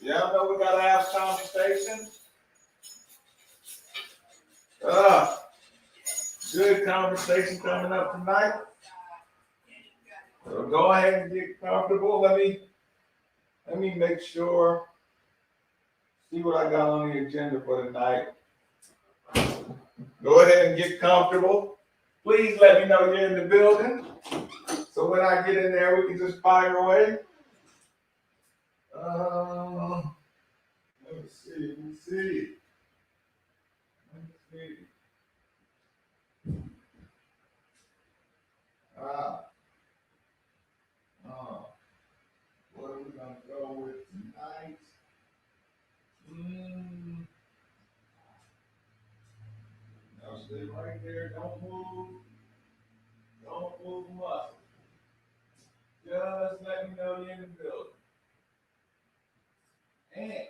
Y'all know we gotta have conversation. Good conversation coming up tonight. So go ahead and get comfortable. Let me make sure. See what I got on the agenda for tonight. Go ahead and get comfortable. Please let me know you're in the building. So when I get in there, we can just fire away. Let me see. What are we gonna go with tonight? Now stay right there. Don't move. Don't move muscle. Just let me know you're in the building. And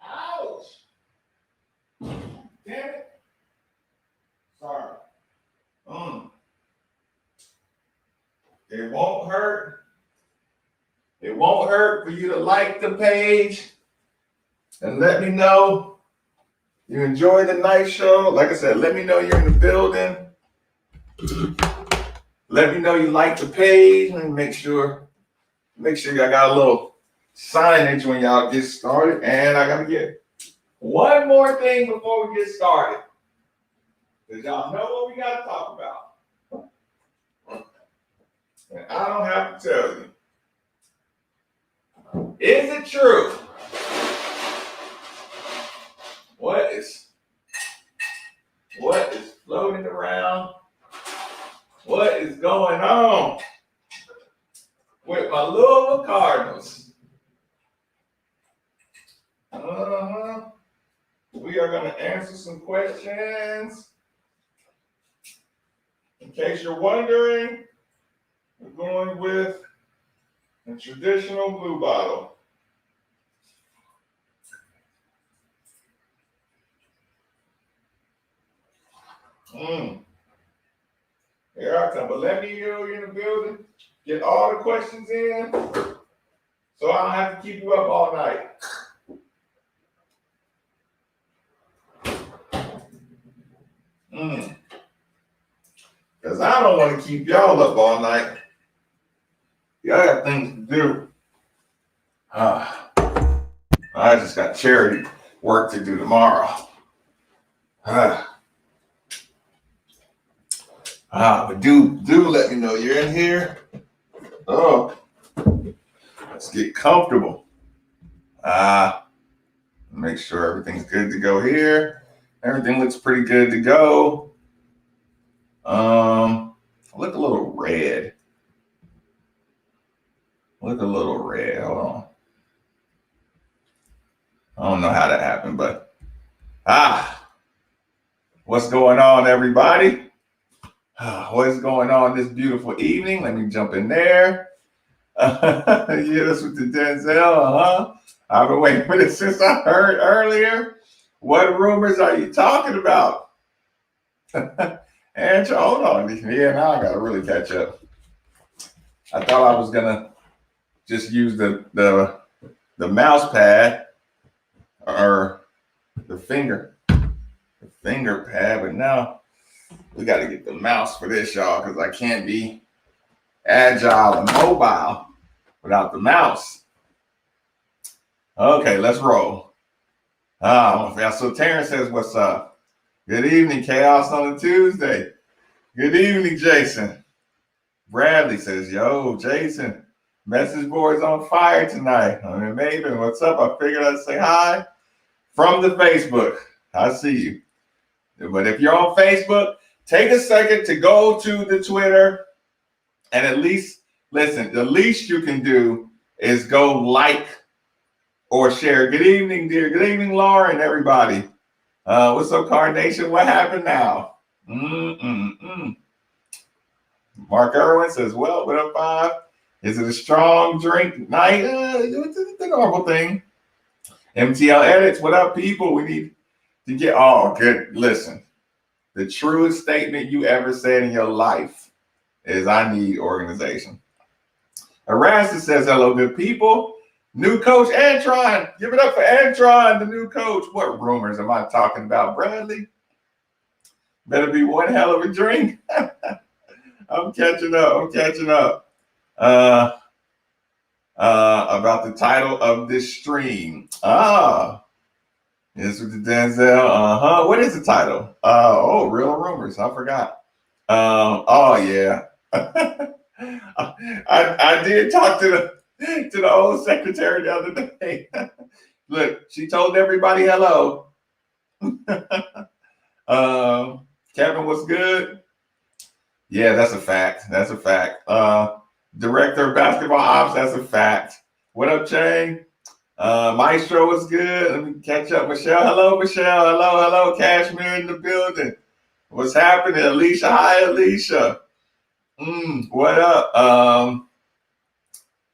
ouch! Damn it! Sorry. It won't hurt. It won't hurt for you to like the page and let me know you enjoy the night show. Like I said, let me know you're in the building. Let me know you like the page. Let me make sure I got a little signage when y'all get started. And I gotta get one more thing before we get started. Because y'all know what we gotta talk about. And I don't have to tell you. Is it true? What is floating around? What is going on with my Louisville Cardinals? We are going to answer some questions. In case you're wondering, we're going with a traditional blue bottle. Here I come. But let me know you're in the building. Get all the questions in so I don't have to keep you up all night. Because I don't want to keep y'all up all night. Y'all got things to do. I just got charity work to do tomorrow. But do let me know you're in here. Let's get comfortable. Make sure everything's good to go here. Everything looks pretty good to go. I look a little red. Hold on. I don't know how that happened, but what's going on, everybody? What is going on this beautiful evening? Let me jump in there. Yeah, that's with the Denzel, I've been waiting for this since I heard earlier. What rumors are you talking about? And hold on. Yeah, now I gotta really catch up. I thought I was gonna just use the mouse pad or the finger pad, but now we got to get the mouse for this, y'all, because I can't be agile and mobile without the mouse. Okay, let's roll. So Terrence says, what's up? Good evening, Chaos on a Tuesday. Good evening, Jason. Bradley says, yo, Jason, message board's on fire tonight. Maybin, what's up? I figured I'd say hi from the Facebook. I see you. But if you're on Facebook, take a second to go to the Twitter and at least, listen, the least you can do is go like or share. Good evening, dear. Good evening, Lauren, everybody. What's up, Carnation? What happened now? Mark Irwin says, well, what up, Bob? Is it a strong drink night? It's the normal thing. MTL Edits, what up, people? We need to get, good. Listen, the truest statement you ever said in your life is I need organization. Erastus says, hello, good people. New coach, Antron. Give it up for Antron, the new coach. What rumors am I talking about, Bradley? Better be one hell of a drink. I'm catching up. About the title of this stream. This was the Denzel. What is the title? Real rumors. I forgot. Yeah. I did talk to the old secretary the other day. Look, she told everybody hello. Kevin, what's good? Yeah, that's a fact. Director of basketball ops, that's a fact. What up, Chang? Maestro was good. Let me catch up. Michelle. Hello, Michelle. Hello. Cashmere in the building. What's happening? Alicia. Hi, Alicia. What up?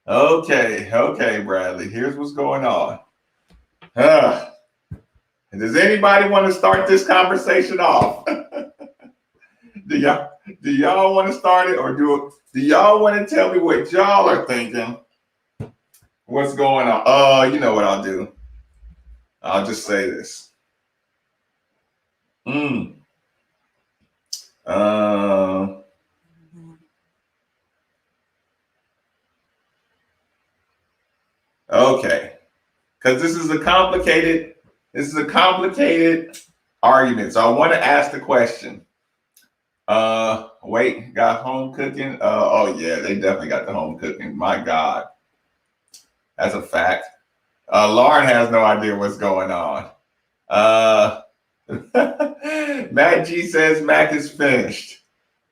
Okay, Bradley. Here's what's going on. Does anybody want to start this conversation off? Do y'all want to start it, or do y'all want to tell me what y'all are thinking? What's going on? You know what I'll do. I'll just say this. Okay. Because this is a complicated argument. So I want to ask the question. Wait, got home cooking? Yeah, they definitely got the home cooking. My God. That's a fact. Lauren has no idea what's going on. Matt G says Mac is finished.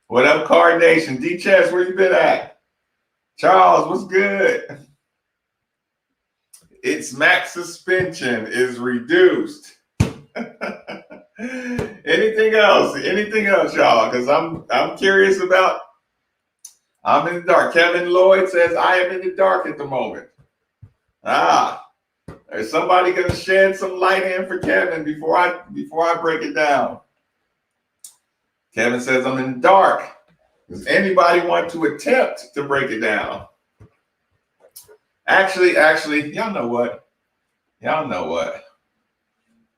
What up, Card Nation? D Chess, where you been at? Charles, what's good? Its max suspension is reduced. Anything else, y'all? Because I'm curious about. I'm in the dark. Kevin Lloyd says I am in the dark at the moment. Is somebody gonna shed some light in for Kevin before I break it down? Kevin says I'm in the dark. Does anybody want to attempt to break it down? Actually, y'all know what?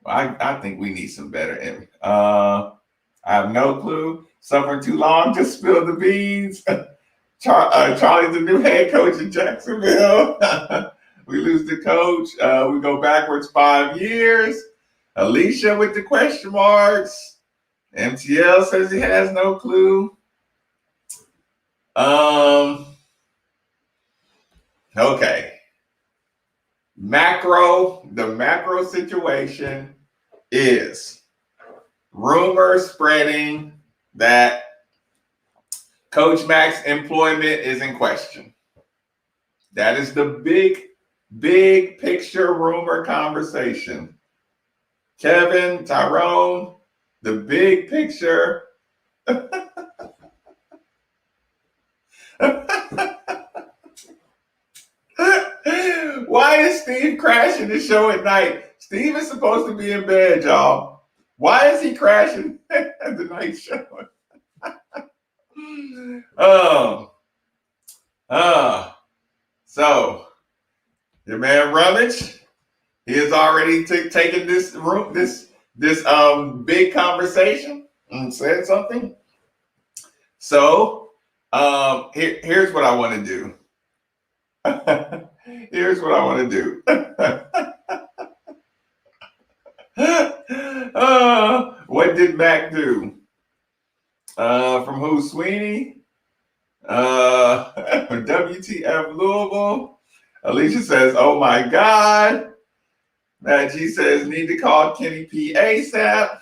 I think we need some better image. I have no clue. Suffering too long to spill the beans. Charlie's the new head coach in Jacksonville. We lose the coach. We go backwards 5 years. Alicia with the question marks. MTL says he has no clue. Okay. The macro situation is rumors spreading that Coach Mac's employment is in question. That is the big picture rumor conversation. Kevin, Tyrone, the big picture. Why is Steve crashing the show at night? Steve is supposed to be in bed, y'all. Why is he crashing the night show? So your man Rummage, he has already taken this big conversation and said something. So here's what I want to do. What did Mac do? From who? Sweeney? WTF Louisville? Alicia says, oh my God. Matt G says, need to call Kenny P ASAP.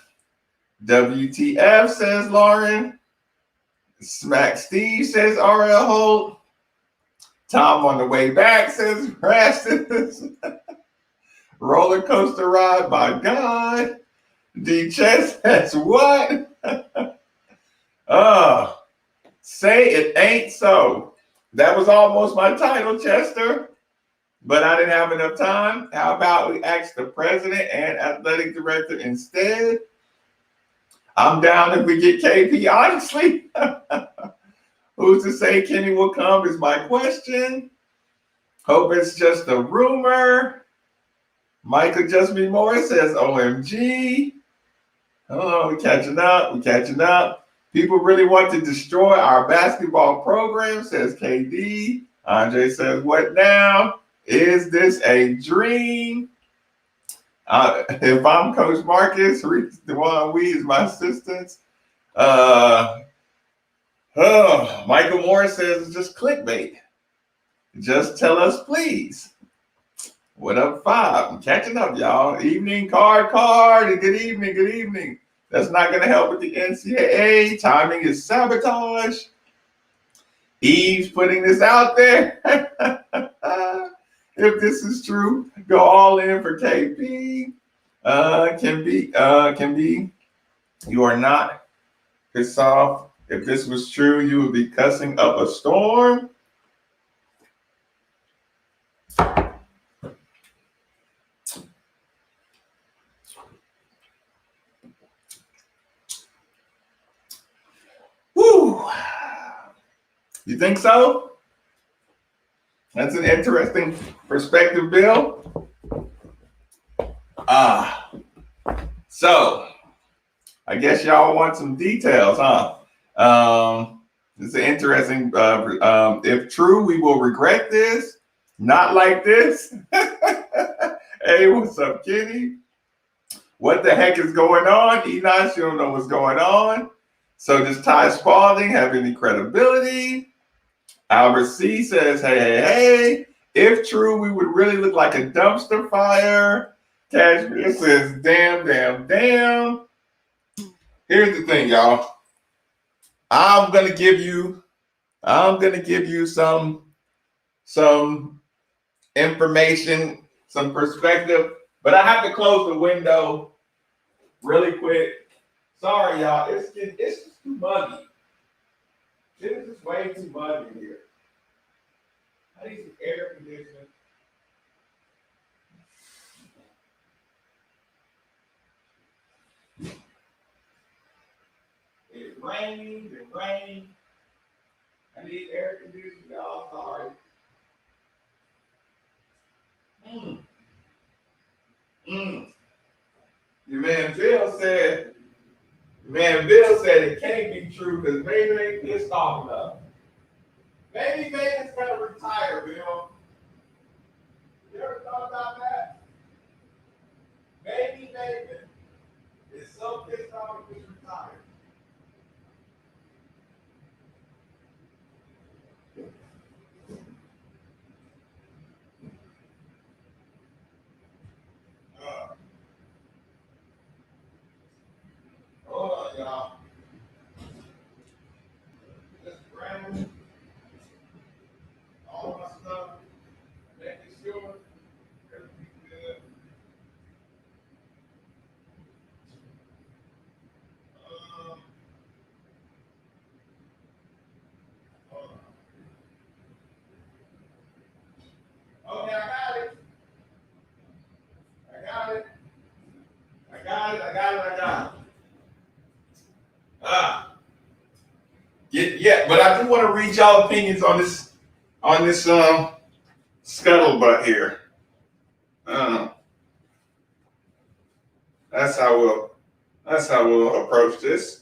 WTF says Lauren. Smack Steve says RL Holt. Tom on the way back says Rastus. Roller coaster ride, my God. D Chess says what? Say it ain't so. That was almost my title, Chester, but I didn't have enough time. How about we ask the president and athletic director instead? I'm down if we get KP, honestly. Who's to say Kenny will come is my question. Hope it's just a rumor. Michael Just Me More says OMG. Oh, we're catching up. We're catching up. People really want to destroy our basketball program, says KD. Andre says, what now? Is this a dream? If I'm Coach Marques, Dewan Wee is my assistant. Michael Moore says it's just clickbait. Just tell us, please. What up, 5? I'm catching up, y'all. Evening, card. Good evening, good evening. That's not going to help with the NCAA. Timing is sabotage. Eve's putting this out there. If this is true, go all in for KP. Can be. You are not pissed off. If this was true, you would be cussing up a storm. Woo! You think so? That's an interesting perspective, Bill. So I guess y'all want some details, huh? It's an interesting. If true, we will regret this. Not like this. Hey, what's up, Kenny? What the heck is going on? Enosh, you don't know what's going on. So does Ty Spalding have any credibility? Albert C says, hey. If true, we would really look like a dumpster fire. Cashmere says, damn. Here's the thing, y'all. I'm gonna give you some information, some perspective, but I have to close the window really quick. Sorry, y'all. It's just too muggy. It's just way too muggy here. I need some air conditioning. It rains. I need air conditioning, y'all. Sorry. Your man Bill said it can't be true because Maybin ain't pissed off enough. Maybe Maybin's gonna retire, Bill. You ever thought about that? Maybe Maybin is so pissed off he's retired. Hold on, y'all. Just grabbing all my stuff, making sure everything's good. Hold on. Okay, I got it. Yeah, but I do want to read y'all opinions on this scuttlebutt here. That's how we'll approach this.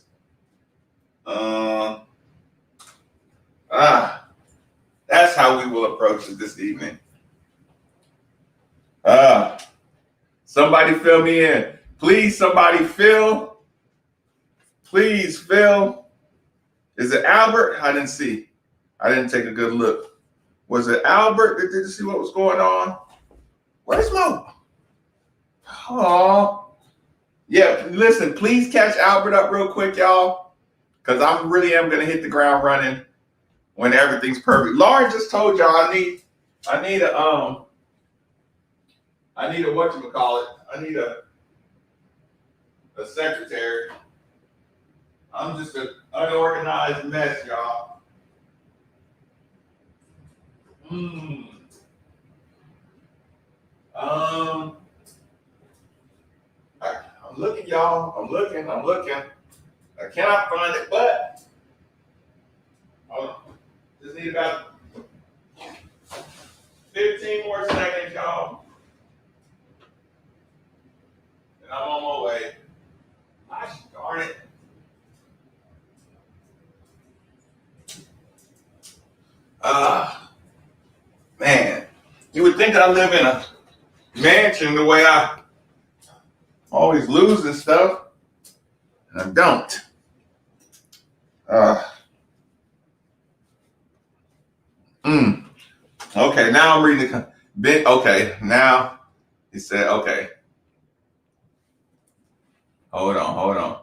That's how we will approach it this evening. Somebody fill me in. Please, somebody fill. Please, Phil. Is it Albert? I didn't see. I didn't take a good look. Was it Albert that didn't see what was going on? Where's Mo? Oh. Yeah, listen, please catch Albert up real quick, y'all. Because I really am going to hit the ground running when everything's perfect. Lauren just told y'all I need a whatchamacallit. I need a secretary. I'm just an unorganized mess, y'all. I'm looking, y'all. I'm looking. I cannot find it, but hold on. need about 15 more seconds, y'all. And I'm on my way. Gosh darn it. Man, you would think I live in a mansion the way I always losing stuff, and I don't. Okay, now I'm reading the bit. Okay, now he said, okay, hold on.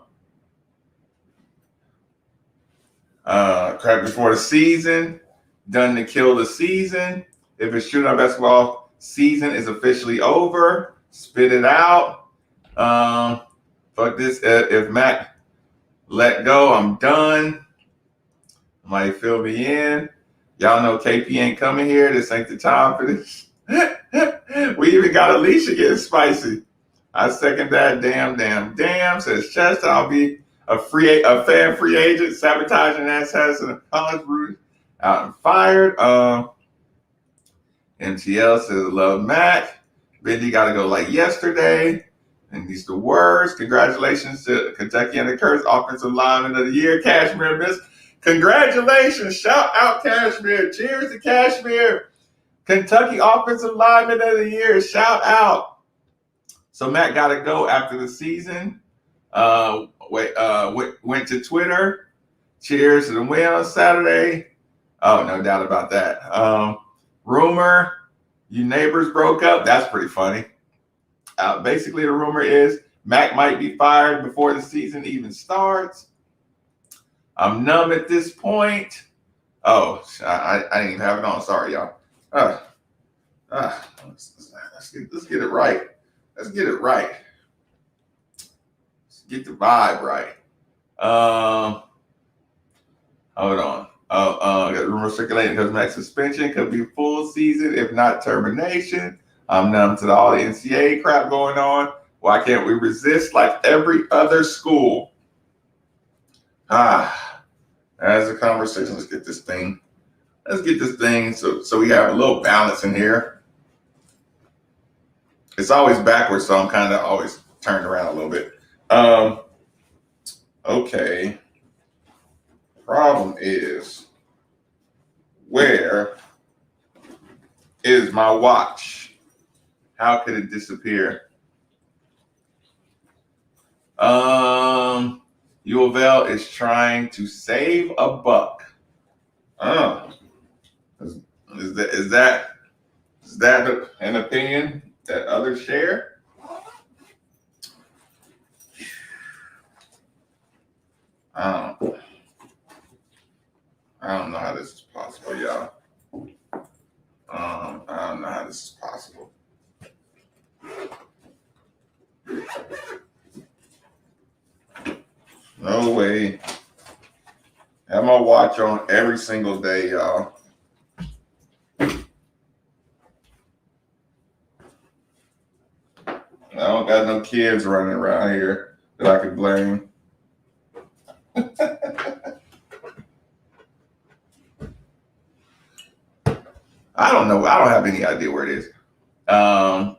Crap before the season, done to kill the season. If it's true, our basketball season is officially over. Spit it out. Fuck this. If Mac let go, I'm done. Might fill me in. Y'all know KP ain't coming here. This ain't the time for this. We even got Alicia getting spicy. I second that. Damn. Says Chester, I'll be a fan free agent, sabotaging assets in the college route. Out and fired. MTL says love Mac. Benji got to go like yesterday. And he's the worst. Congratulations to Kentucky and the Curse Offensive Lineman of the Year, Cashmere Miss. Congratulations. Shout out Cashmere. Cheers to Cashmere. Kentucky Offensive Lineman of the Year. Shout out. So Matt got to go after the season. Went to Twitter. Cheers to the win on Saturday. Oh, no doubt about that. Rumor, you neighbors broke up. That's pretty funny. Basically, the rumor is Mac might be fired before the season even starts. I'm numb at this point. Oh, I didn't even have it on. Sorry, y'all. Let's get it right. Let's get it right. Let's get the vibe right. Hold on. Got rumors circulating because Mac's suspension could be full season, if not termination. I'm numb to all the NCAA crap going on. Why can't we resist like every other school? As a conversation, let's get this thing. So we have a little balance in here. It's always backwards, so I'm kind of always turned around a little bit. Okay. Problem is, where is my watch? How could it disappear? U of L is trying to save a buck. Is that an opinion that others share? I don't know how this is possible, y'all. I don't know how this is possible. No way. Have my watch on every single day, y'all. I don't got no kids running around here that I could blame. I don't know. I don't have any idea where it is. And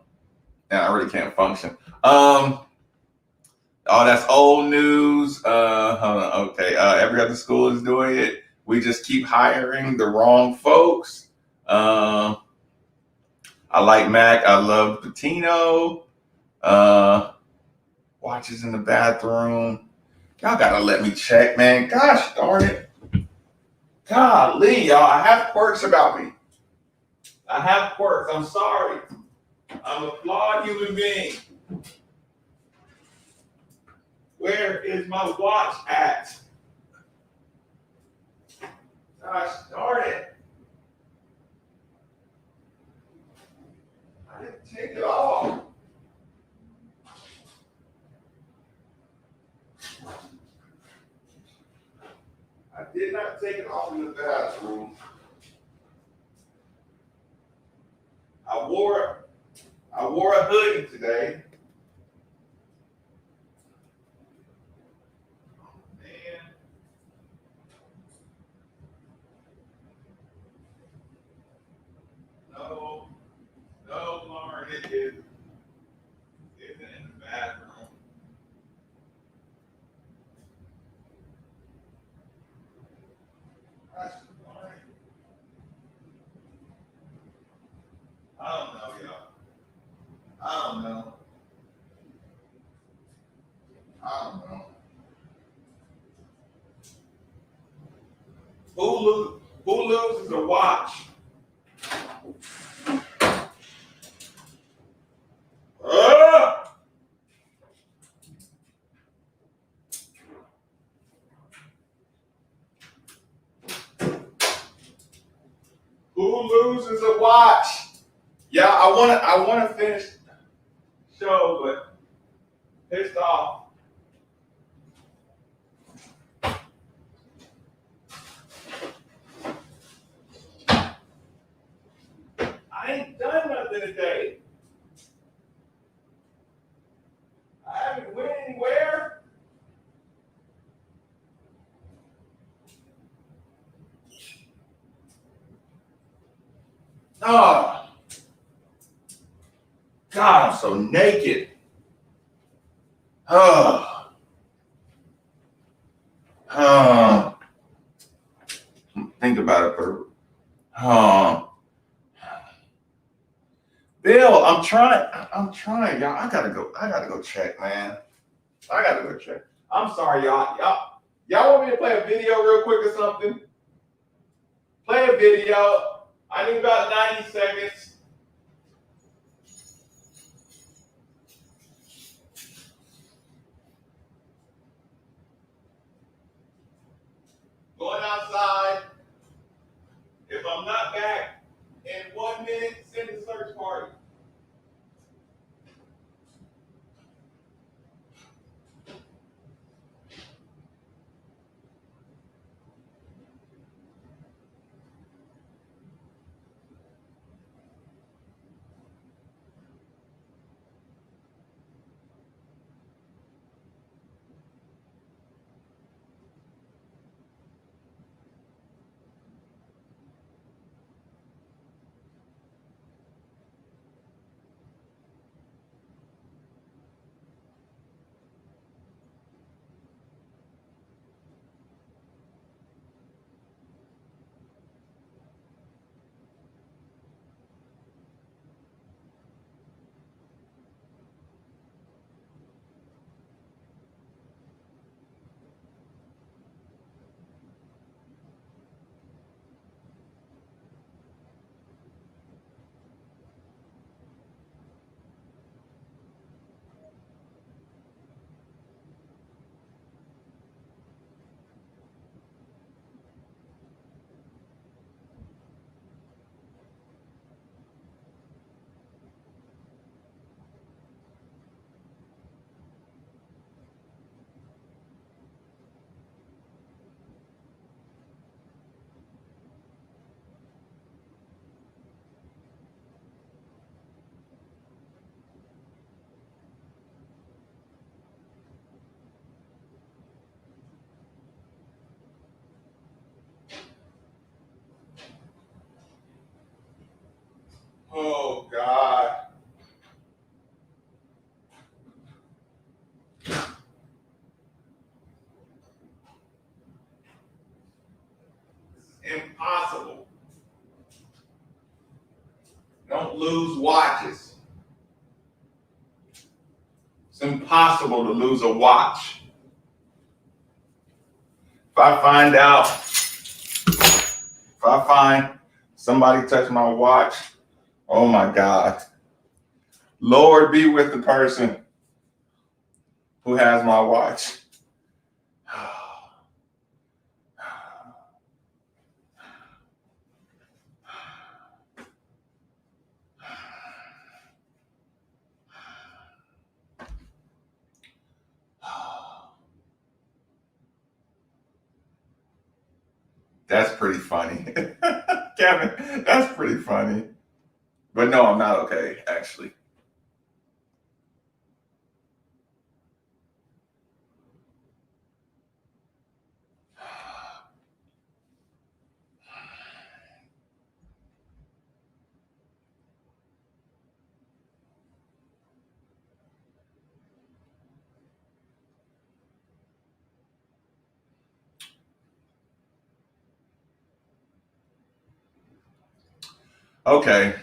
I really can't function. Oh, that's old news. Hold on. Okay. Every other school is doing it. We just keep hiring the wrong folks. I like Mac. I love Patino. Watches in the bathroom. Y'all gotta let me check, man. Gosh darn it. Golly, y'all. I have quirks about me. I have quirks. I'm sorry. I'm a flawed human being. Where is my watch at? Gosh darn it. I didn't take it off. I did not take it off in the bathroom. I wore a hoodie today. Man. isn't in the bathroom. That's funny. I don't know, y'all. I don't know. I don't know. Who loses a watch? Ah! Who loses a watch? Yeah, I wanna finish the show, but pissed off. I ain't done nothing today. I haven't went anywhere. Oh, God, I'm so naked. Oh, oh. Think about it, Bert. Oh, Bill, I'm trying, y'all. I gotta go check, man. I gotta go check. I'm sorry, y'all. Y'all want me to play a video real quick or something? Play a video. I need about 90 seconds. Going outside. If I'm not back in 1 minute, send a search party. Oh God. Impossible. Don't lose watches. It's impossible to lose a watch. If I find somebody touched my watch, oh my God. Lord be with the person who has my watch. That's pretty funny. Kevin, that's pretty funny. But no, I'm not okay, actually. Okay.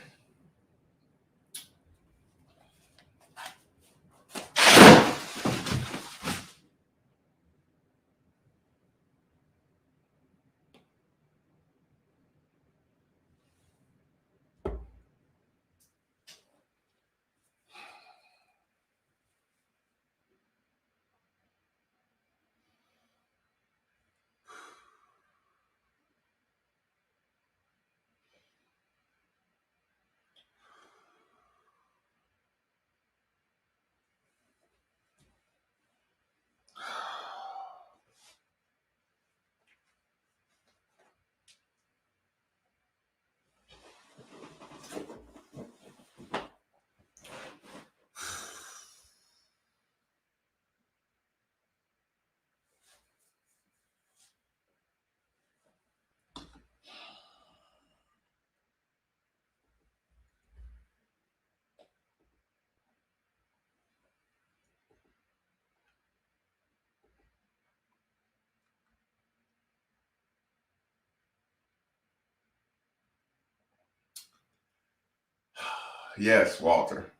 Yes, Walter.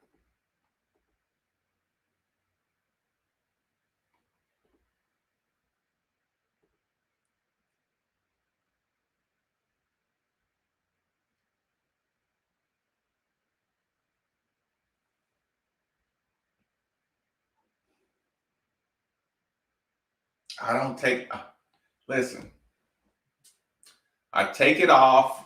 I don't take, listen, I take it off.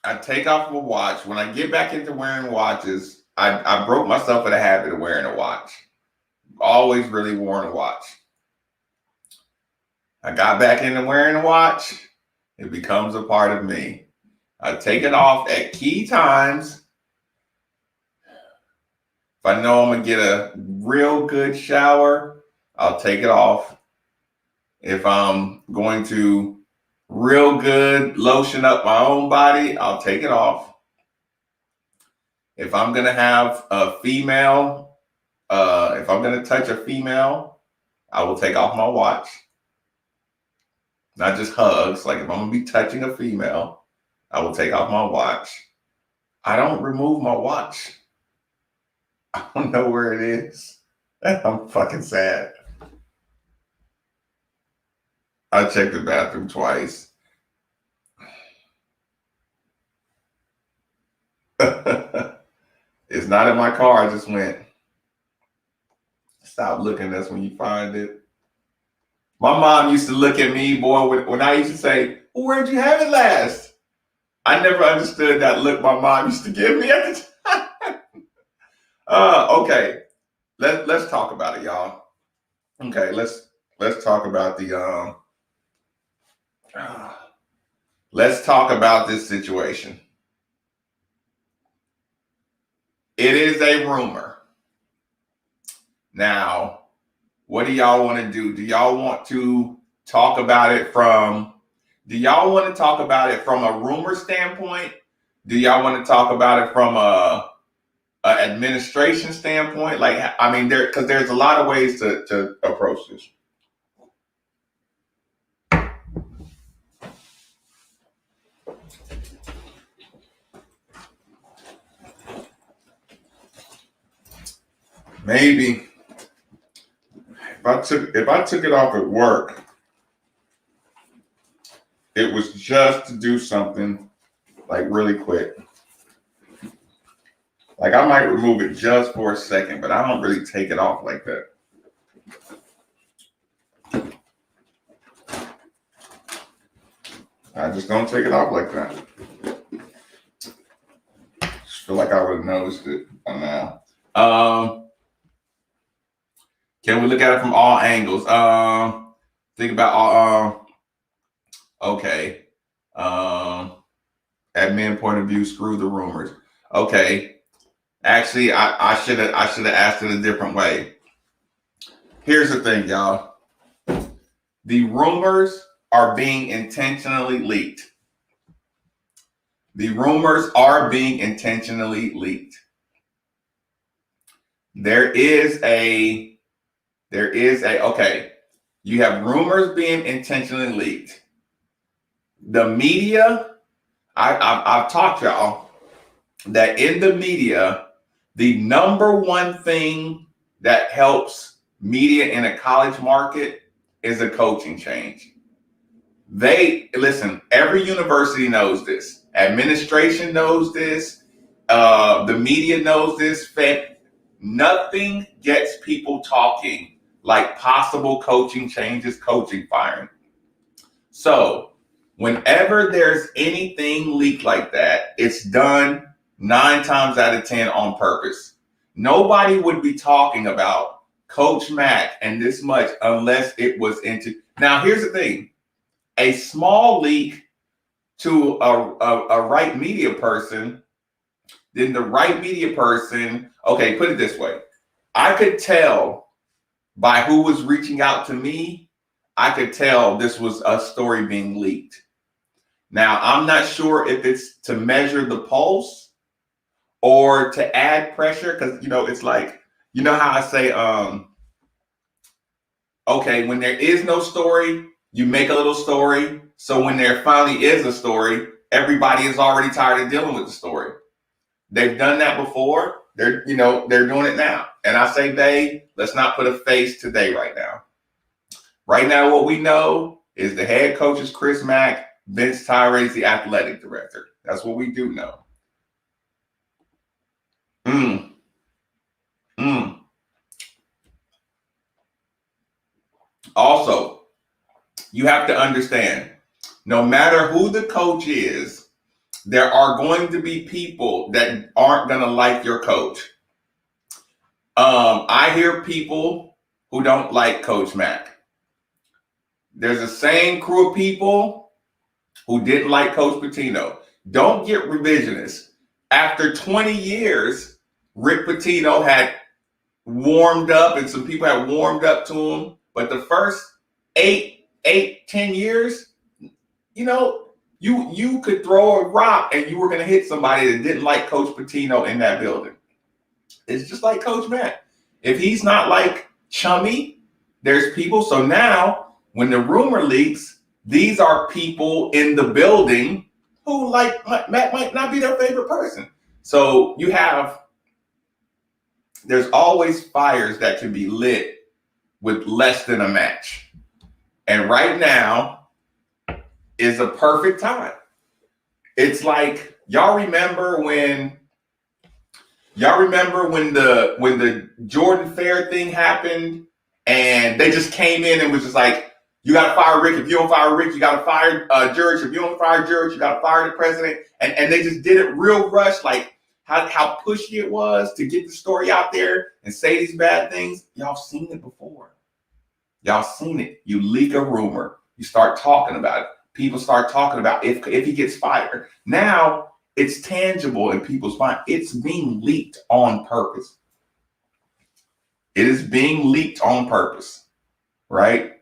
I take off my watch. When I get back into wearing watches, I broke myself in the habit of wearing a watch. Always really worn a watch. I got back into wearing a watch. It becomes a part of me. I take it off at key times. If I know I'm going to get a real good shower, I'll take it off. If I'm going to real good lotion up my own body, I'll take it off. If I'm going to have a female, if I'm going to touch a female, I will take off my watch. Not just hugs. Like if I'm going to be touching a female, I will take off my watch. I don't remove my watch. I don't know where it is. I'm fucking sad. I checked the bathroom twice. It's not in my car. I just went. Stop looking. That's when you find it. My mom used to look at me, boy, when I used to say, well, where'd you have it last? I never understood that look my mom used to give me at the time. Okay. Let's talk about it, y'all. Okay, let's talk about the let's talk about this situation. It is a rumor. Now, what do y'all want to do? Do y'all want to talk about it from a rumor standpoint? Do y'all want to talk about it from a administration standpoint? Like, I mean, because there's a lot of ways to approach this. Maybe if I took it off at work, it was just to do something like really quick. Like I might remove it just for a second, but I don't really take it off like that. I just don't take it off like that. Just feel like I would have noticed it by now. Can we look at it from all angles? Think about all. Okay. Admin point of view, screw the rumors. Okay. Actually, I should have asked it a different way. Here's the thing, y'all. The rumors are being intentionally leaked. The rumors are being intentionally leaked. There is a okay. You have rumors being intentionally leaked. The media, I've taught y'all that in the media, the number one thing that helps media in a college market is a coaching change. Listen, every university knows this. Administration knows this. The media knows this. Nothing gets people talking like possible coaching changes, coaching firing. So whenever there's anything leaked like that, it's done 9 times out of 10 on purpose. Nobody would be talking about Coach Mack and this much unless it was into. Now, here's the thing. A small leak to a right media person, then the right media person, okay, put it this way. I could tell by who was reaching out to me, I could tell this was a story being leaked. Now, I'm not sure if it's to measure the pulse or to add pressure, because, it's like, how I say, okay, when there is no story, you make a little story. So when there finally is a story, everybody is already tired of dealing with the story. They've done that before. They're doing it now. And I say let's not put a face to they right now. Right now, what we know is the head coach is Chris Mack, Vince Tyree is the athletic director. That's what we do know. Also, you have to understand, no matter who the coach is, there are going to be people that aren't going to like your coach. I hear people who don't like Coach Mack. There's the same crew of people who didn't like Coach Pitino. Don't get revisionist. After 20 years, Rick Pitino had warmed up and some people had warmed up to him. But the first 10 years, you could throw a rock and you were going to hit somebody that didn't like Coach Pitino in that building. It's just like Coach Mack. If he's not like chummy, there's people. So now when the rumor leaks, these are people in the building who Matt might not be their favorite person. So there's always fires that can be lit with less than a match. And right now is a perfect time. It's like, y'all remember when the Jordan Fair thing happened and they just came in and was just like, you got to fire Rick. If you don't fire Rick, you got to fire Judge. If you don't fire Judge, you got to fire the president. And they just did it real rush, like how pushy it was to get the story out there and say these bad things. Y'all seen it before. Y'all seen it. You leak a rumor. You start talking about it. People start talking about if he gets fired. Now it's tangible in people's mind. It's being leaked on purpose. It is being leaked on purpose, right?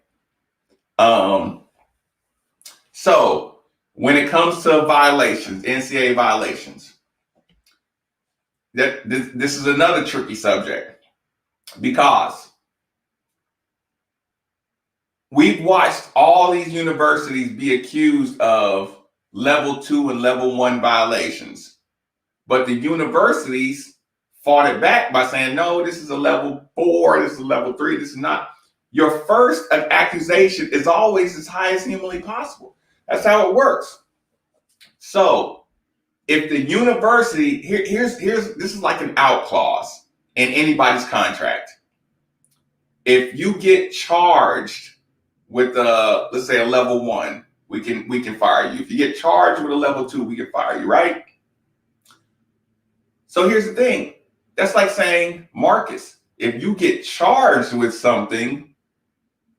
So when it comes to violations, NCAA violations, this is another tricky subject because we've watched all these universities be accused of level 2 and level 1 violations, but the universities fought it back by saying, no, this is a level 4, this is a level 3, this is not. Your first accusation is always as high as humanly possible. That's how it works. So if the university, this is like an out clause in anybody's contract. If you get charged with let's say a level 1, we can fire you. If you get charged with a level 2, we can fire you, right? So here's the thing. That's like saying, Marques, if you get charged with something,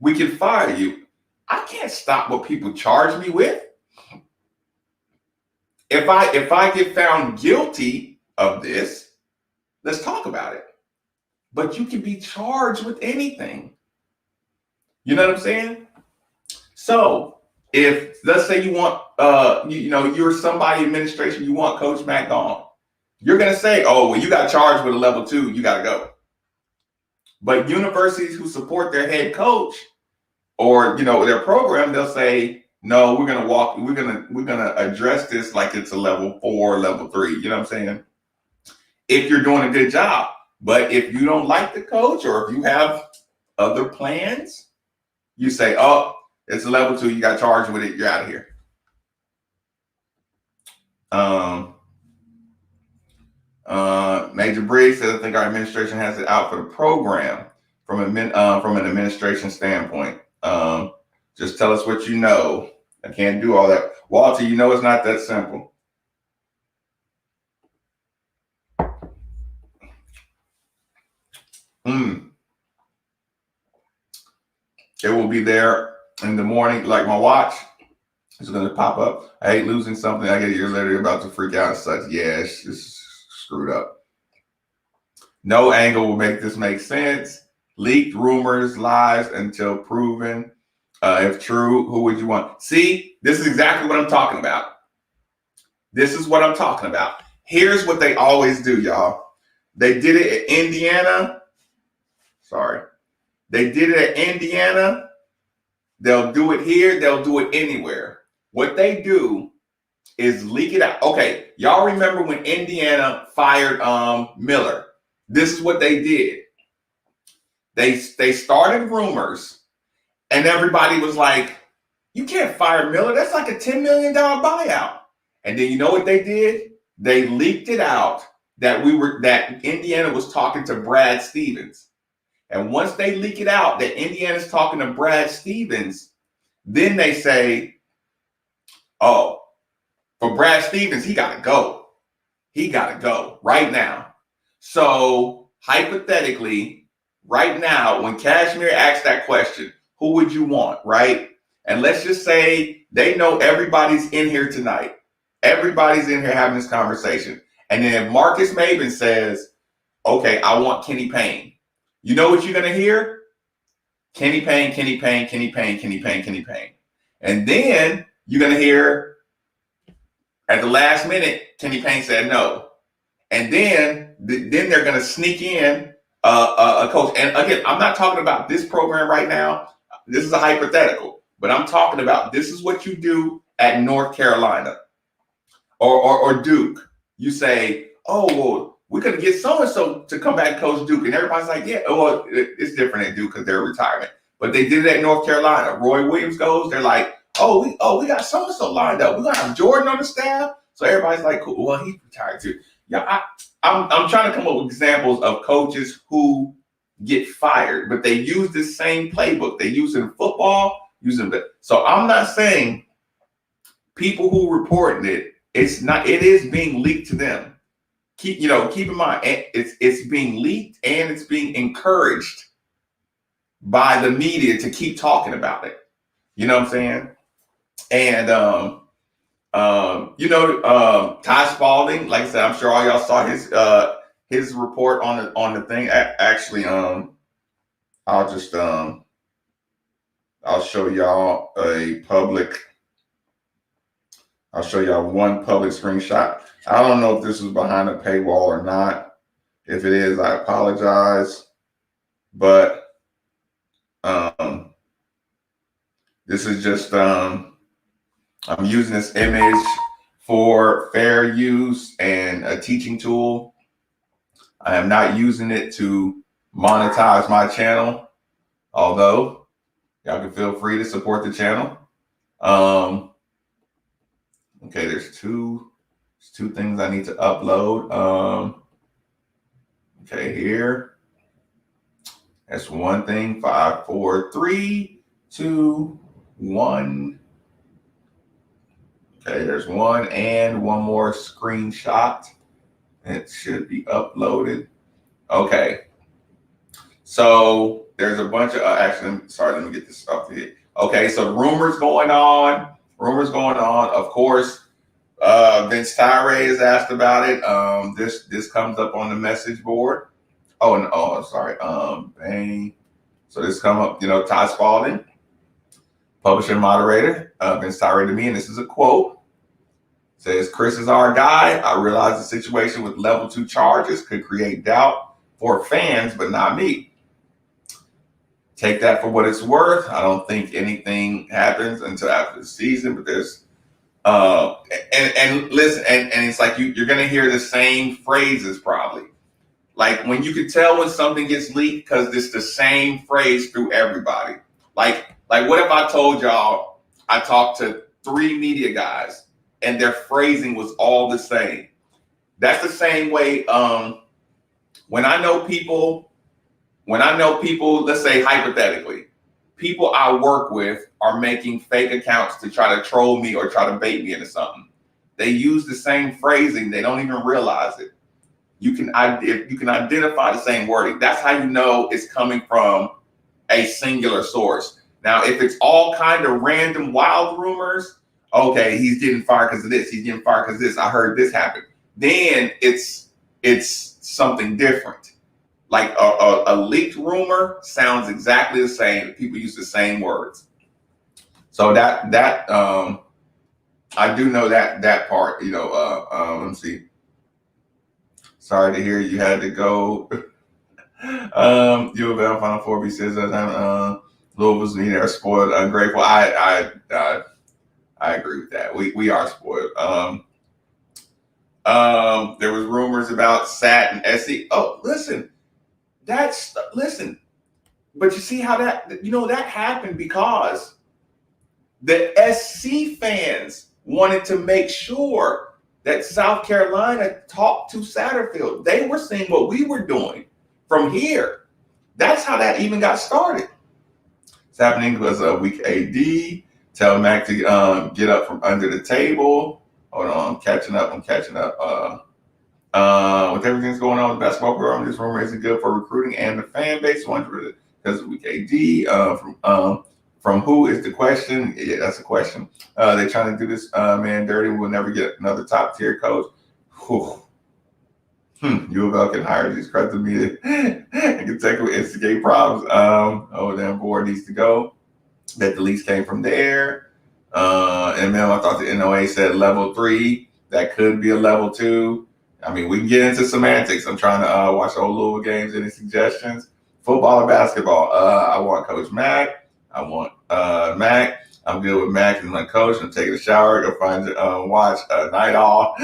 we can fire you. I can't stop what people charge me with. If I get found guilty of this, let's talk about it. But you can be charged with anything. You know what I'm saying? So if, let's say you want, you're somebody administration, you want Coach Mack gone, you're going to say, oh, well, you got charged with a level 2, you got to go. But universities who support their head coach or their program, they'll say, no, we're gonna address this like it's a level 4, level 3. You know what I'm saying? If you're doing a good job. But if you don't like the coach, or if you have other plans, you say, oh, it's a level 2, you got charged with it, you're out of here. Major Briggs says, I think our administration has it out for the program from an administration standpoint. Just tell us what you know. I can't do all that. Walter, it's not that simple. It will be there in the morning, like my watch. It's going to pop up. I hate losing something. I get a year later, you're about to freak out and such. Yeah, it's just screwed up. No angle will make this make sense. Leaked rumors, lies until proven. If true, who would you want? See, this is exactly what I'm talking about. This is what I'm talking about. Here's what they always do, y'all. They did it at Indiana. Sorry. They did it at Indiana. They'll do it here. They'll do it anywhere. What they do is leak it out. Okay, y'all remember when Indiana fired Miller? This is what they did. They started rumors, and everybody was like, you can't fire Miller. That's like a $10 million buyout. And then you know what they did? They leaked it out that Indiana was talking to Brad Stevens. And once they leak it out that Indiana's talking to Brad Stevens, then they say, oh, for Brad Stevens, he got to go. He got to go right now. So hypothetically, right now, when Kashmir asks that question, who would you want, right? And let's just say they know everybody's in here tonight. Everybody's in here having this conversation. And then if Marques Maybin says, okay, I want Kenny Payne, you know what you're going to hear? Kenny Payne, Kenny Payne, Kenny Payne, Kenny Payne, Kenny Payne. And then you're going to hear at the last minute, Kenny Payne said no. And then they're going to sneak in a coach. And again, I'm not talking about this program right now. This is a hypothetical. But I'm talking about this is what you do at North Carolina or Duke. You say, oh, well, we're going to get so-and-so to come back and coach Duke. And everybody's like, yeah, well, it's different at Duke because they're retirement. But they did it at North Carolina. Roy Williams goes, they're like, we got so-and-so lined up. We're going to have Jordan on the staff. So everybody's like, cool. Well, he's retired too. Yeah, I'm trying to come up with examples of coaches who get fired, but they use the same playbook. They use it in football, so I'm not saying people who reporting it, it is being leaked to them. Keep in mind, it's being leaked and it's being encouraged by the media to keep talking about it. You know what I'm saying? And Ty Spalding, like I said, I'm sure all y'all saw his report on the thing. Actually, I'll show y'all I'll show y'all one public screenshot. I don't know if this is behind a paywall or not. If it is, I apologize. But this is just I'm using this image for fair use and a teaching tool. I am not using it to monetize my channel, although y'all can feel free to support the channel. Okay, there's two things I need to upload. Okay, here. That's one thing. 5, 4, 3, 2, 1. Okay, there's one and one more screenshot. It should be uploaded. Okay. So there's a bunch of actually, let me get this stuff here. Okay, so rumors going on. Of course, Vince Tyree is asked about it. This comes up on the message board. Sorry. Bang. So this come up, Ty Spalding, publisher and moderator, Vince Tyree to me, and this is a quote. Says, Chris is our guy. I realize the situation with level 2 charges could create doubt for fans, but not me. take that for what it's worth. I don't think anything happens until after the season, but there's and listen, and it's like you're gonna hear the same phrases probably. Like when you can tell when something gets leaked because it's the same phrase through everybody. Like what if I told y'all I talked to 3 media guys and their phrasing was all the same? That's the same way. When I know people, let's say hypothetically, people I work with are making fake accounts to try to troll me or try to bait me into something. They use the same phrasing. They don't even realize it. You can identify the same wording. That's how you know it's coming from a singular source. Now, if it's all kind of random wild rumors, okay, he's getting fired because of this. He's getting fired because of this. I heard this happen. Then it's something different. Like a leaked rumor sounds exactly the same. People use the same words. So that I do know that part. Let me see. Sorry to hear you had to go. U of L Final Four B says that Louisville's are spoiled, ungrateful. I agree with that. We are spoiled. There was rumors about SAT and SC. Oh, listen. But you see how that happened because the SC fans wanted to make sure that South Carolina talked to Satterfield. They were seeing what we were doing from here. That's how that even got started. It's happening because weak AD. Tell Mac to get up from under the table. Hold on, I'm catching up. With everything that's going on with the basketball program, this rumor isn't good for recruiting and the fan base. Because of weak AD. From who is the question? Yeah, that's a question. They're trying to do this man dirty. We'll never get another top tier coach. U of L can hire these credit media and Kentucky will instigate problems. Damn board needs to go. That the leaks came from there. And then I thought the NOA said level 3. That could be a level 2. I mean, we can get into semantics. I'm trying to watch old Louisville games. Any suggestions? Football or basketball? I want Coach Mac. I want Mac. I'm good with Mac as my coach. I'm taking a shower. Go find watch Night All.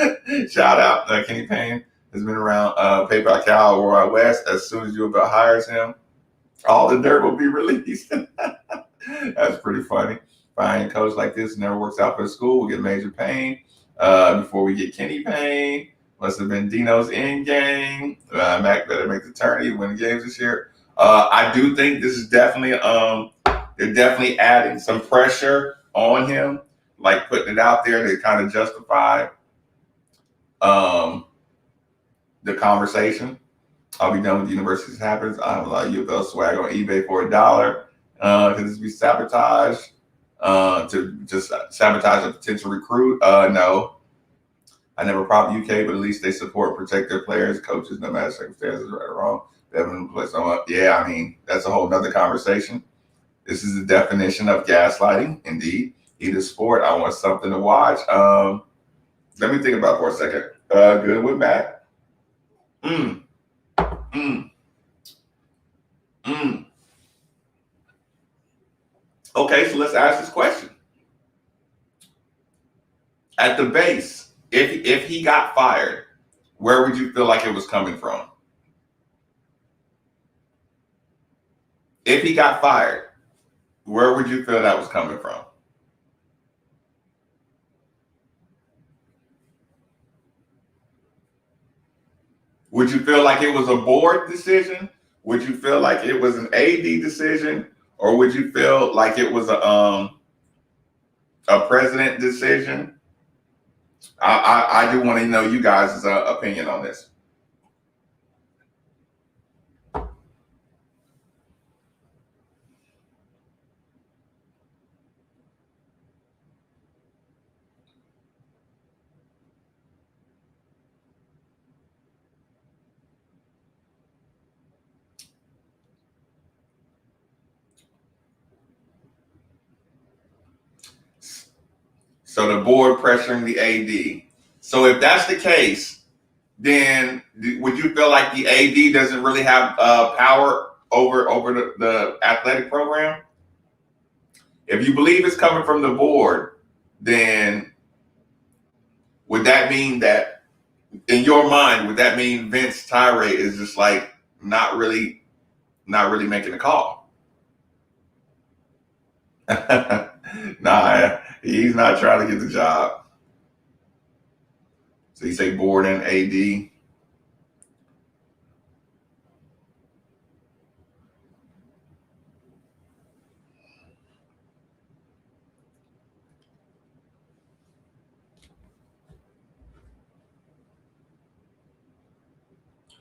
Shout out Kenny Payne has been around. PayPal Cal Worldwide West. As soon as U of L hires him, all the dirt will be released. That's pretty funny. Finding a coach like this never works out for the school. We'll get Major Payne before we get Kenny Payne. Must have been Dino's end game. Mac better make the turn. He win the games this year. I do think this is definitely they're definitely adding some pressure on him, like putting it out there to kind of justify the conversation. I'll be done with the university as happens. I have a lot of U of L swag on eBay for $1 because this be sabotage to just sabotage a potential recruit. No. I never prop UK, but at least they support and protect their players, coaches, no matter circumstances, right or wrong. Yeah, I mean, that's a whole nother conversation. This is the definition of gaslighting, indeed. Either sport, I want something to watch. Let me think about it for a second. Good with Mac. Okay, so let's ask this question. At the base, if he got fired, where would you feel like it was coming from? If he got fired, where would you feel that was coming from? Would you feel like it was a board decision? Would you feel like it was an AD decision? Or would you feel like it was a president decision? I do want to know you guys' opinion on this. So the board pressuring the AD. So if that's the case, then would you feel like the AD doesn't really have power over the athletic program. If you believe it's coming from the board, then would that mean that in your mind, would that mean Vince Tyree is just like not really making a call? Nah, he's not trying to get the job. So you say board and AD.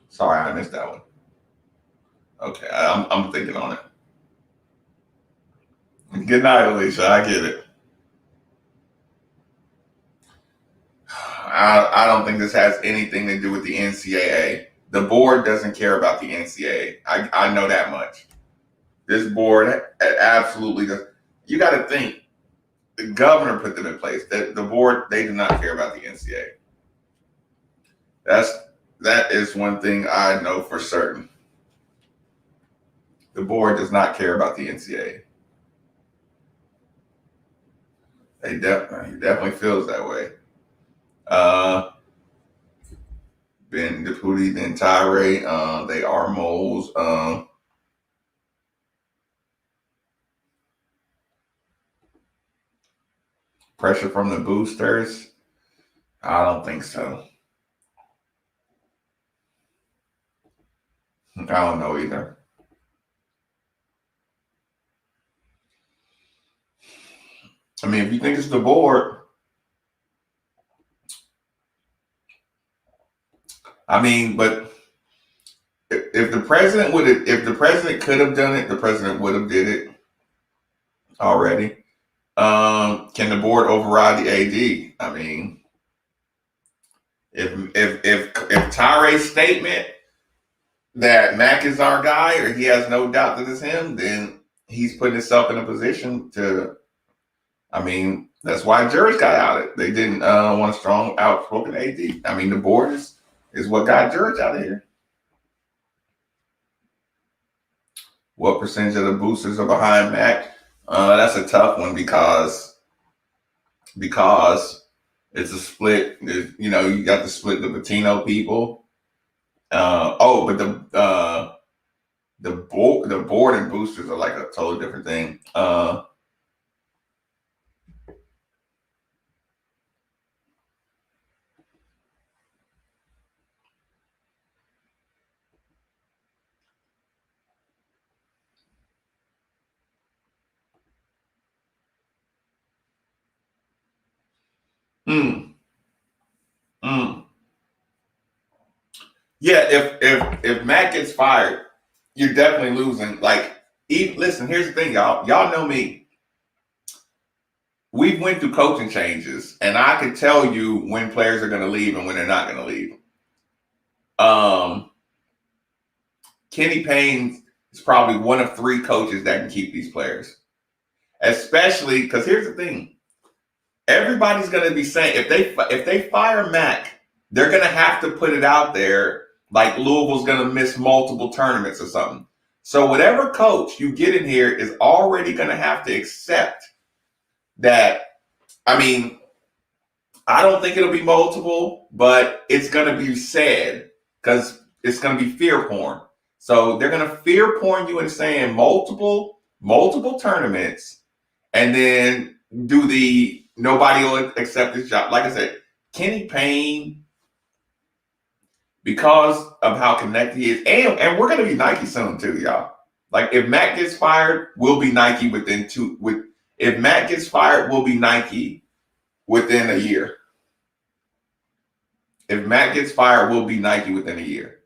Sorry, I missed that one. Okay, I'm thinking on it. Good night, Alicia. I get it. I don't think this has anything to do with the NCAA. The board doesn't care about the NCAA. I know that much. This board absolutely does. You got to think the governor put them in place. The board, they do not care about the NCAA. That is one thing I know for certain. The board does not care about the NCAA. He definitely feels that way. Ben Deputy, then Tyree, they are moles. Pressure from the boosters? I don't think so. I don't know either. I mean, if you think it's the board, I mean, but if the president could have done it, the president would have did it already. Can the board override the AD? I mean, if Tyree's statement that Mac is our guy, or he has no doubt that it's him, then he's putting himself in a position to. I mean, that's why Jurge got outed. They didn't want a strong, outspoken AD. I mean, the board is what got Jurge out of here. What percentage of the boosters are behind Mac? That's a tough one because it's a split. You got to split the Latino people. But the board and boosters are like a totally different thing. Mm, mm. Yeah, if Matt gets fired, you're definitely losing. Like, listen, here's the thing, y'all. Y'all know me. We've went through coaching changes, and I can tell you when players are going to leave and when they're not going to leave. Kenny Payne is probably one of 3 coaches that can keep these players. Especially because here's the thing. Everybody's going to be saying if they fire Mac, they're going to have to put it out there like Louisville's going to miss multiple tournaments or something. So whatever coach you get in here is already going to have to accept that. I mean, I don't think it'll be multiple, but it's going to be said because it's going to be fear porn. So they're going to fear porn you into saying multiple tournaments, and then do the nobody will accept this job. Like I said, Kenny Payne, because of how connected he is, and we're going to be Nike soon too, y'all. Like if Matt gets fired, we'll be Nike within if Matt gets fired, we'll be Nike within a year. If Matt gets fired, we'll be Nike within a year.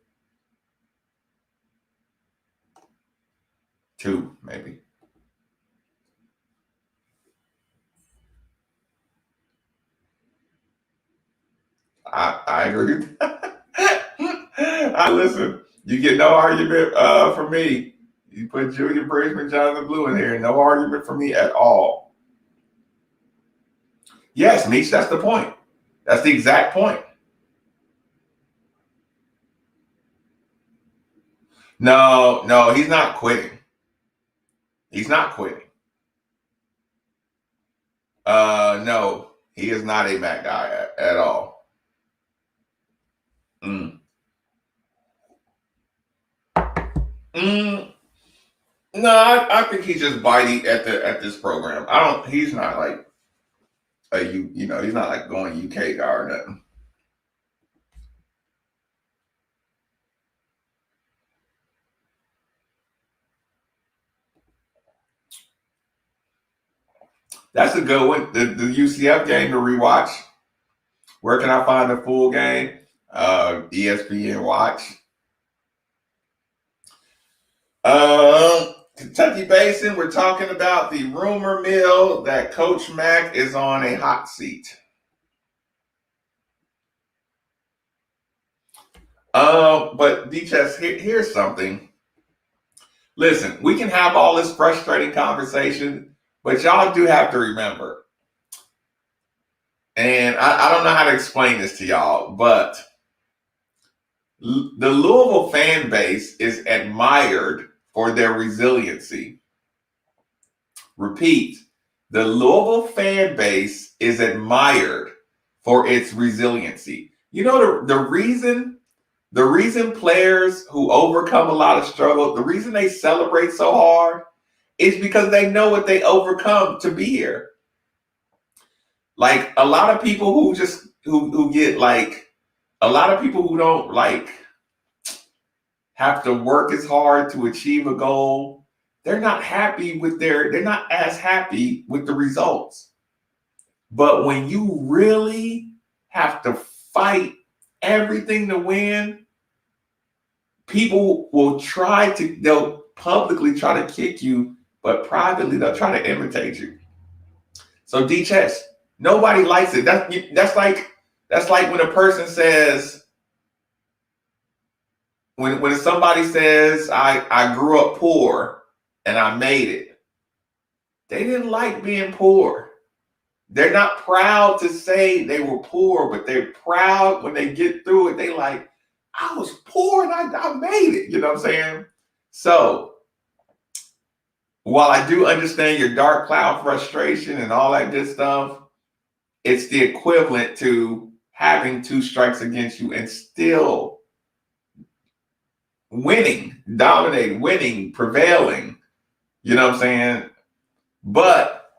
2, maybe. I agree. I listen. You get no argument from me. You put Julian Bridgman, Jonathan Blue in here. No argument from me at all. Yes, Meech, that's the point. That's the exact point. No, he's not quitting. He's not quitting. No, he is not a Mac guy at all. Mm. Mm. No, I think he's just biting at this program. He's not like he's not like going UK guy or nothing. That's a good one. The UCF game to rewatch. Where can I find the full game? ESPN Watch. Kentucky Basin, we're talking about the rumor mill that Coach Mack is on a hot seat. But D-Chess, here's something. Listen, we can have all this frustrating conversation, but y'all do have to remember, and I don't know how to explain this to y'all, but the Louisville fan base is admired for their resiliency. Repeat, the Louisville fan base is admired for its resiliency. You know the reason players who overcome a lot of struggle, the reason they celebrate so hard is because they know what they overcome to be here. Like a lot of people who get like a lot of people who don't like have to work as hard to achieve a goal, they're not as happy with the results. But when you really have to fight everything to win, people they'll publicly try to kick you, but privately they'll try to imitate you. So D-Chess, nobody likes it. That's like when a person says, when somebody says, I grew up poor and I made it. They didn't like being poor. They're not proud to say they were poor, but they're proud when they get through it. They like, I was poor and I made it. You know what I'm saying? So while I do understand your dark cloud frustration and all that good stuff, it's the equivalent to having 2 strikes against you and still winning, dominating, winning, prevailing. You know what I'm saying? But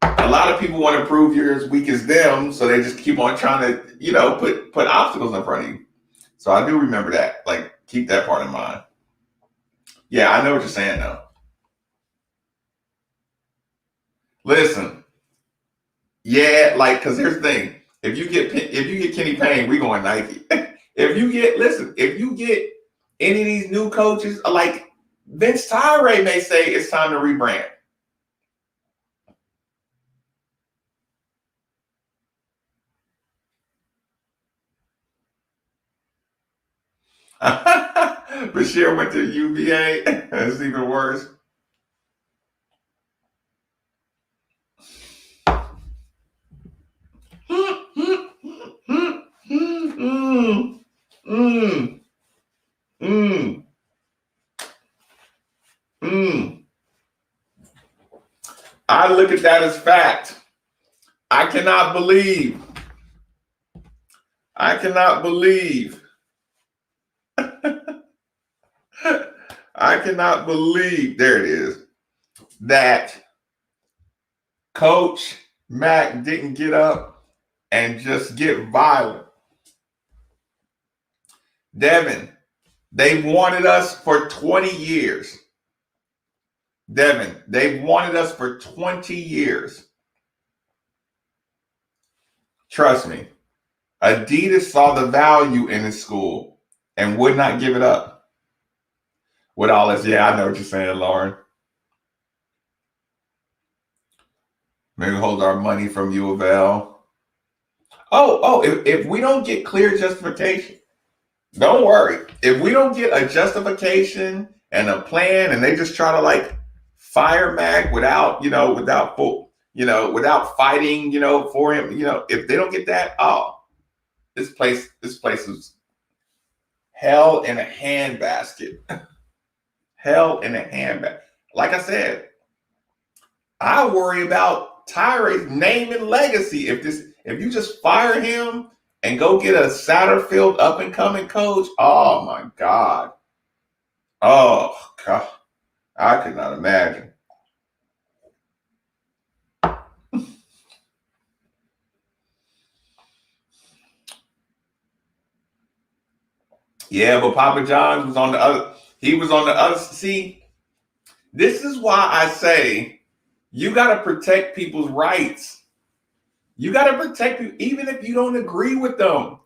a lot of people want to prove you're as weak as them, so they just keep on trying to, put obstacles in front of you. So I do remember that. Like, keep that part in mind. Yeah, I know what you're saying, though. Listen, yeah, like, because here's the thing: if you get Kenny Payne, we going Nike. if you get any of these new coaches, like Vince Tyre may say it's time to rebrand. Bashir went to UVA. It's even worse. I look at that as fact. I cannot believe. I cannot believe there it is, that Coach Mack didn't get up and just get violent. Devin, they've wanted us for 20 years. Devin, they've wanted us for 20 years. Trust me. Adidas saw the value in his school and would not give it up. With all this, yeah, I know what you're saying, Lauren. Maybe hold our money from U of L. If we don't get clear justification, don't worry. If we don't get a justification and a plan, and they just try to like fire Mac without fighting, for him, if they don't get that, this place is hell in a handbasket. Hell in a handbasket. Like I said, I worry about Tyree's name and legacy. If you just fire him and go get a Satterfield up and coming coach, oh my God. Oh God. I could not imagine. Yeah, but Papa John's was on the other. He was on the other. See, this is why I say you got to protect people's rights. You got to protect people, even if you don't agree with them.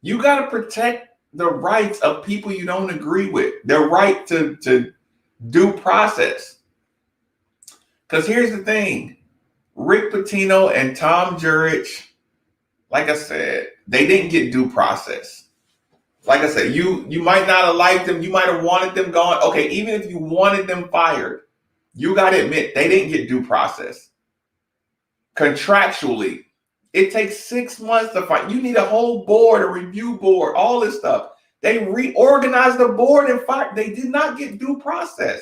You got to protect the rights of people you don't agree with. Their right to due process. Because here's the thing: Rick Pitino and Tom Jurich, like I said, they didn't get due process. Like I said, you might not have liked them. You might have wanted them gone. Okay, even if you wanted them fired, you got to admit they didn't get due process. Contractually, it takes 6 months to fight. You need a whole board, a review board, all this stuff. They reorganized the board and fired. They did not get due process.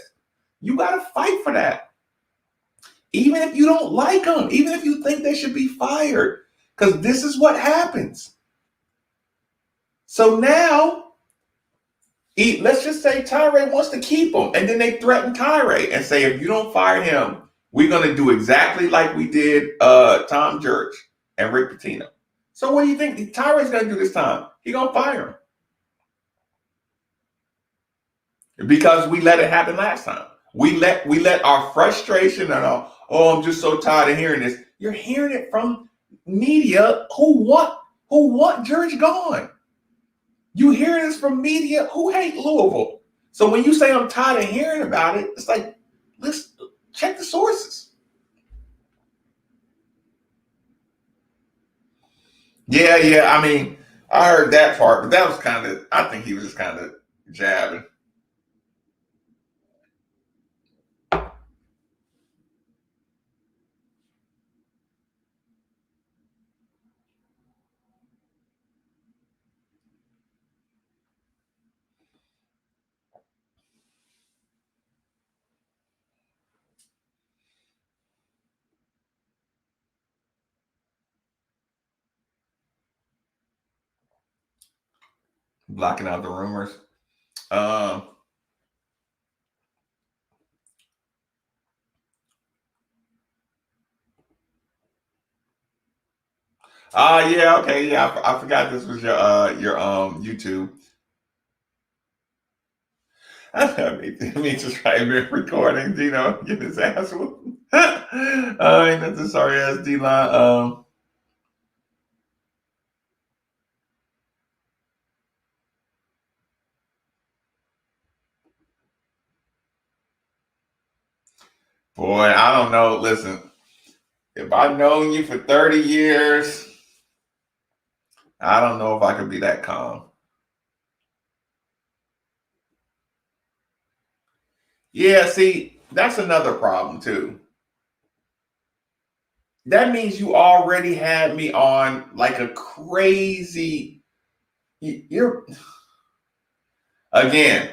You got to fight for that. Even if you don't like them, even if you think they should be fired, because this is what happens. So now, let's just say Tyree wants to keep him, and then they threaten Tyree and say, if you don't fire him, we're going to do exactly like we did Tom Jurich and Rick Pitino. So what do you think Tyree's going to do this time? He's going to fire him. Because we let it happen last time. We let our frustration and our, oh, I'm just so tired of hearing this. You're hearing it from media who want Jurich gone. You hear this from media who hate Louisville. So when you say I'm tired of hearing about it, it's like, let's check the sources. Yeah. I mean, I heard that part, but that was I think he was just kind of jabbing. Blocking out the rumors. Um, yeah, okay, yeah. I forgot this was your YouTube. Me just trying to recording, get his ass whooped. Ain't nothing sorry ass D-line. Boy, I don't know. Listen, if I've known you for 30 years, I don't know if I could be that calm. Yeah, see, that's another problem too. That means you already had me on like a crazy. You're again.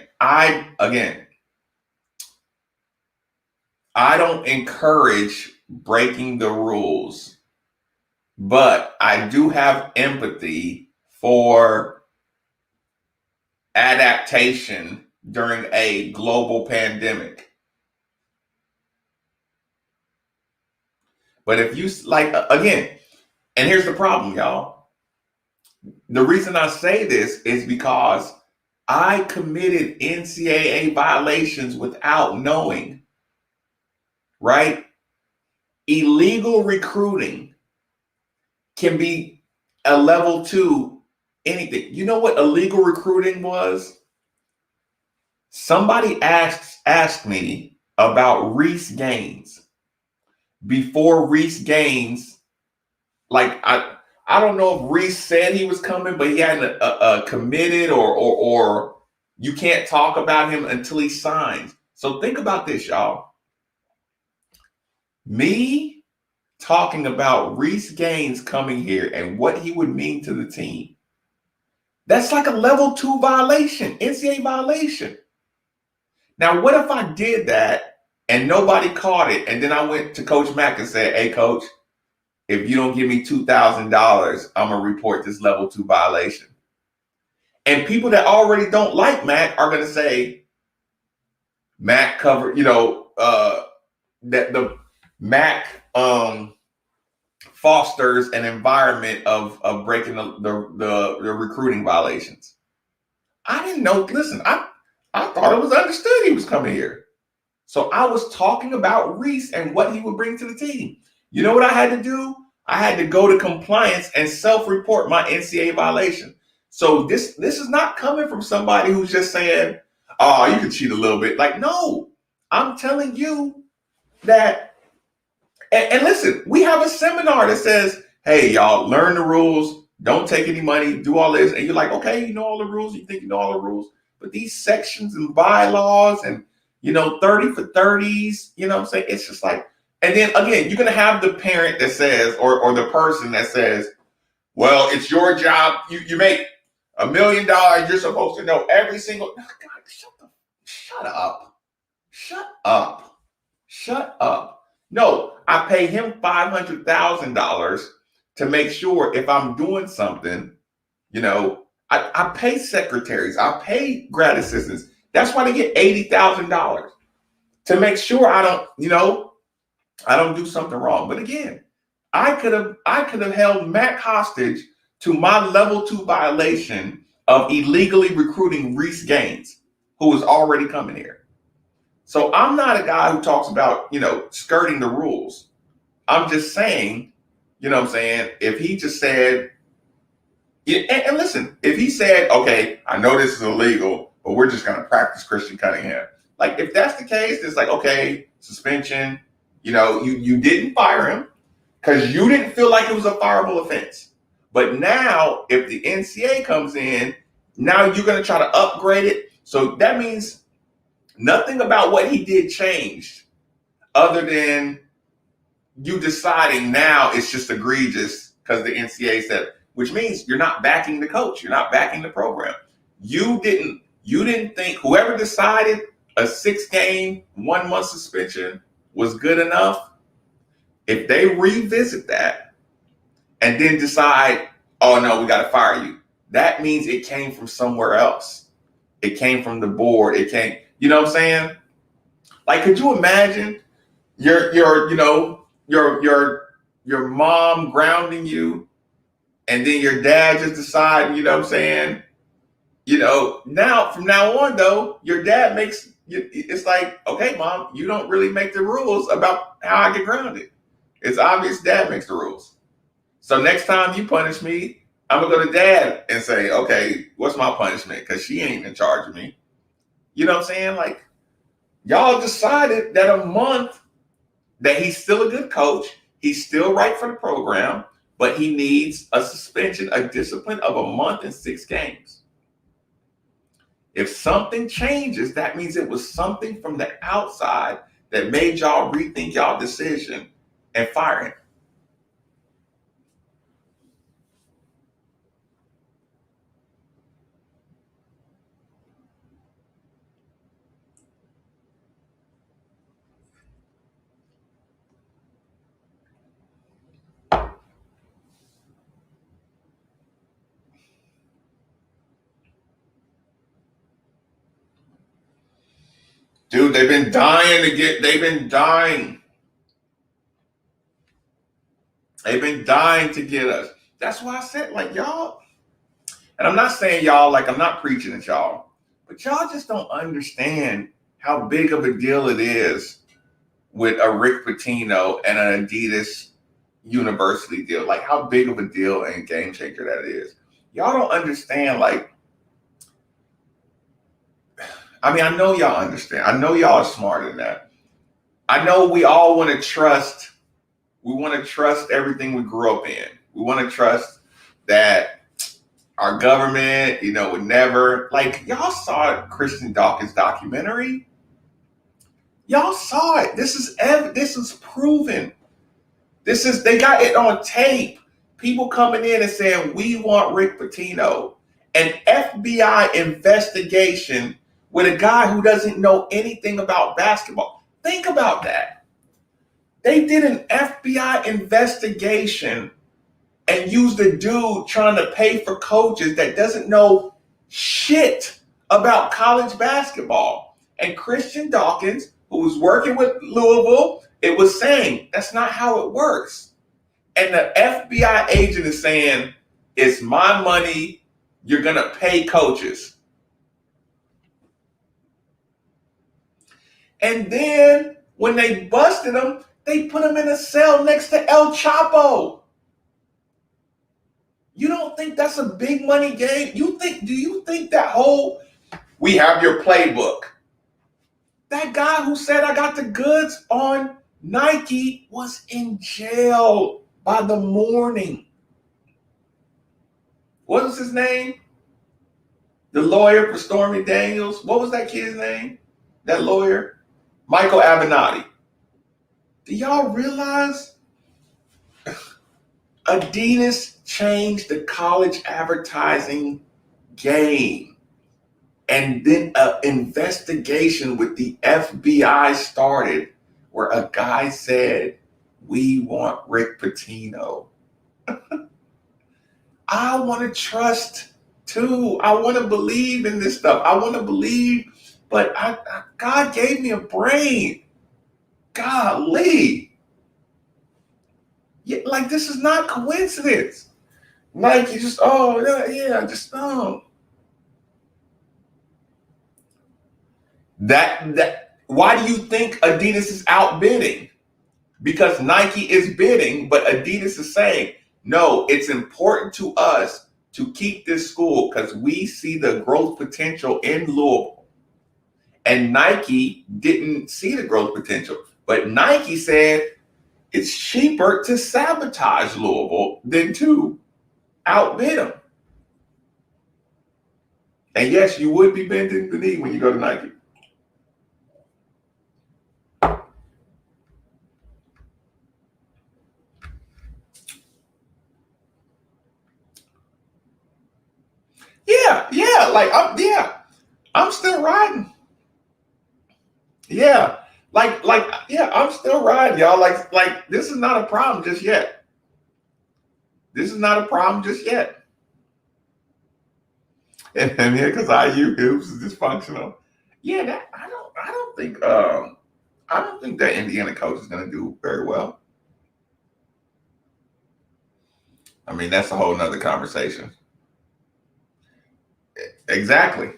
I don't encourage breaking the rules, but I do have empathy for adaptation during a global pandemic. But if you like, again, and here's the problem, y'all. The reason I say this is because I committed NCAA violations without knowing, right? Illegal recruiting can be a level 2 anything. You know what illegal recruiting was? Somebody asked me about Reese Gaines before Reese Gaines, like I don't know if Reese said he was coming, but he hadn't committed or you can't talk about him until he signs. So think about this, y'all. Me talking about Reese Gaines coming here and what he would mean to the team. That's like a level 2 violation, NCAA violation. Now, what if I did that and nobody caught it, and then I went to Coach Mack and said, "Hey, Coach, if you don't give me $2,000, I'm gonna report this level 2 violation." And people that already don't like Mac are gonna say, Mac covered, that the Mac fosters an environment of breaking the recruiting violations. I didn't know. Listen, I thought it was understood he was coming here. So I was talking about Reese and what he would bring to the team. You know what I had to do? I had to go to compliance and self-report my NCAA violation. So this is not coming from somebody who's just saying, "Oh, you can cheat a little bit." Like, no, I'm telling you that. And listen, we have a seminar that says, "Hey, y'all, learn the rules. Don't take any money. Do all this." And you're like, "Okay, you know all the rules. You think you know all the rules." But these sections and bylaws and 30 for 30s, you know what I'm saying? It's just like, and then again, you're gonna have the parent that says, or the person that says, "Well, it's your job. You make $1 million. You're supposed to know every single." God, shut up. Shut up. Shut up. No, I pay him $500,000 to make sure if I'm doing something, I pay secretaries, I pay grad assistants. That's why they get $80,000 to make sure I don't do something wrong. But again, I could have held Mac hostage to my level 2 violation of illegally recruiting Reese Gaines, who was already coming here. So I'm not a guy who talks about, skirting the rules. I'm just saying, if he just said, and listen, if he said, "Okay, I know this is illegal, but we're just going to practice Christian Cunningham." Like, if that's the case, it's like, okay, suspension. You didn't fire him because you didn't feel like it was a fireable offense. But now, if the NCAA comes in, now you're going to try to upgrade it. So that means nothing about what he did changed, other than you deciding now it's just egregious because the NCAA said, which means you're not backing the coach, you're not backing the program. You didn't think whoever decided a 6-game, 1-month suspension was good enough. If they revisit that and then decide, "Oh no, we got to fire you," that means it came from somewhere else. It came from the board. It came, you know what I'm saying? Like, could you imagine your mom grounding you, and then your dad just deciding, you know what I'm saying? Now from now on though, your dad makes it's like, "Okay, Mom, you don't really make the rules about how I get grounded. It's obvious Dad makes the rules. So next time you punish me, I'm gonna go to Dad and say, 'Okay, what's my punishment?' Because she ain't in charge of me." You know what I'm saying? Like, y'all decided that a month, that he's still a good coach, he's still right for the program, but he needs a suspension, a discipline of a month and 6 games. If something changes, that means it was something from the outside that made y'all rethink y'all decision and fire him. Dude, they've been dying. They've been dying to get us. That's why I said, like, y'all, and I'm not saying y'all, like, I'm not preaching at y'all, but y'all just don't understand how big of a deal it is with a Rick Pitino and an Adidas University deal. Like, how big of a deal and game changer that is. Y'all don't understand, like, I mean, I know y'all understand. I know y'all are smarter than that. I know we all want to trust. We want to trust everything we grew up in. We want to trust that our government, would never, like, y'all saw Christian Dawkins' documentary. Y'all saw it. This is proven. They got it on tape. People coming in and saying, "We want Rick Pitino." An FBI investigation with a guy who doesn't know anything about basketball. Think about that. They did an FBI investigation and used a dude trying to pay for coaches that doesn't know shit about college basketball. And Christian Dawkins, who was working with Louisville, it was saying that's not how it works. And the FBI agent is saying, it's my money, you're going to pay coaches. And then when they busted him, they put him in a cell next to El Chapo. You don't think that's a big money game? Do you think that whole, we have your playbook? That guy who said I got the goods on Nike was in jail by the morning. What was his name? The lawyer for Stormy Daniels. What was that kid's name? That lawyer? Michael Avenatti. Do y'all realize Adidas changed the college advertising game? And then an investigation with the FBI started where a guy said, we want Rick Pitino. I want to trust too. I want to believe in this stuff. I want to believe, but God gave me a brain. Golly. Yeah, like this is not coincidence. Like you just, That why do you think Adidas is outbidding? Because Nike is bidding, but Adidas is saying, no, it's important to us to keep this school because we see the growth potential in Louisville. And Nike didn't see the growth potential. But Nike said it's cheaper to sabotage Louisville than to outbid them. And yes, you would be bending the knee when you go to Nike. I'm still riding. I'm still riding, y'all. Like this is not a problem just yet. This is not a problem just yet. And yeah, because IU hoops is dysfunctional. Yeah, that I don't think that Indiana coach is going to do very well. I mean, that's a whole nother conversation. Exactly.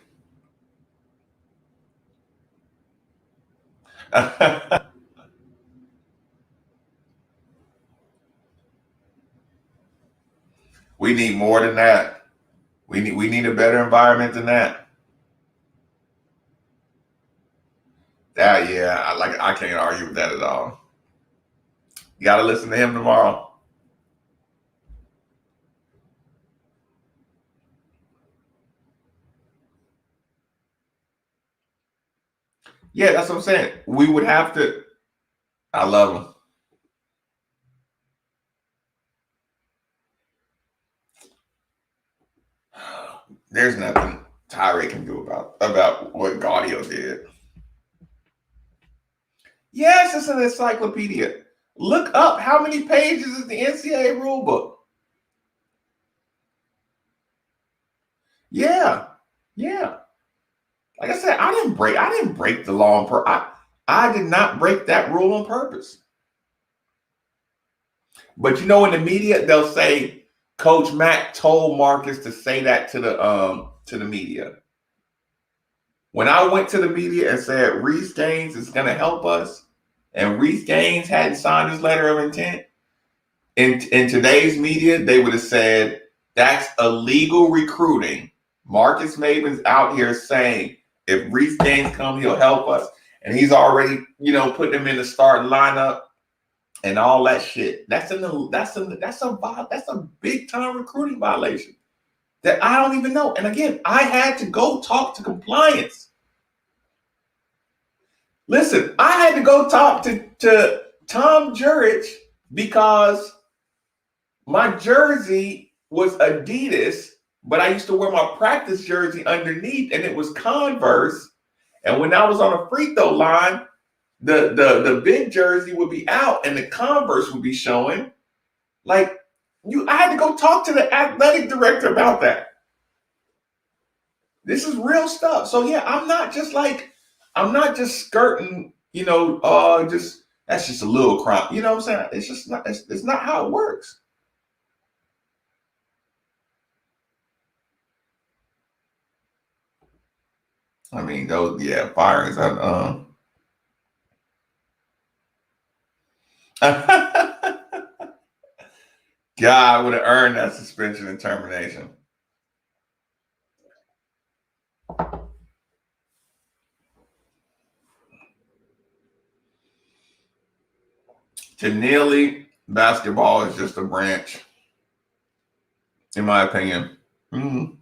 We need more than that. We need a better environment than that. I can't argue with that at all. You got to listen to him tomorrow. Yeah, that's what I'm saying. We would have to. I love him. There's nothing Tyree can do about what Gaudio did. Yes, it's an encyclopedia. Look up how many pages is the NCAA rule book. Yeah. Like I said, I didn't break the law on purpose. I did not break that rule on purpose. But you know, in the media, they'll say Coach Mack told Marques to say that to the media. When I went to the media and said Reese Gaines is going to help us, and Reese Gaines hadn't signed his letter of intent, in today's media, they would have said that's illegal recruiting. Marques Maybin's out here saying if Reese Gaines come, he'll help us, and he's already, putting him in the starting lineup and all that shit. That's a big time recruiting violation that I don't even know. And again, I had to go talk to compliance. Listen, I had to go talk to Tom Jurich because my jersey was Adidas but I used to wear my practice jersey underneath, and it was Converse. And when I was on a free throw line, the big jersey would be out and the Converse would be showing. Like I had to go talk to the athletic director about that. This is real stuff. So yeah, I'm not just skirting, just that's just a little crime. You know what I'm saying? It's just not it's not how it works. I mean, those firings. God would have earned that suspension and termination. To Neely, basketball is just a branch, in my opinion. Mm-hmm.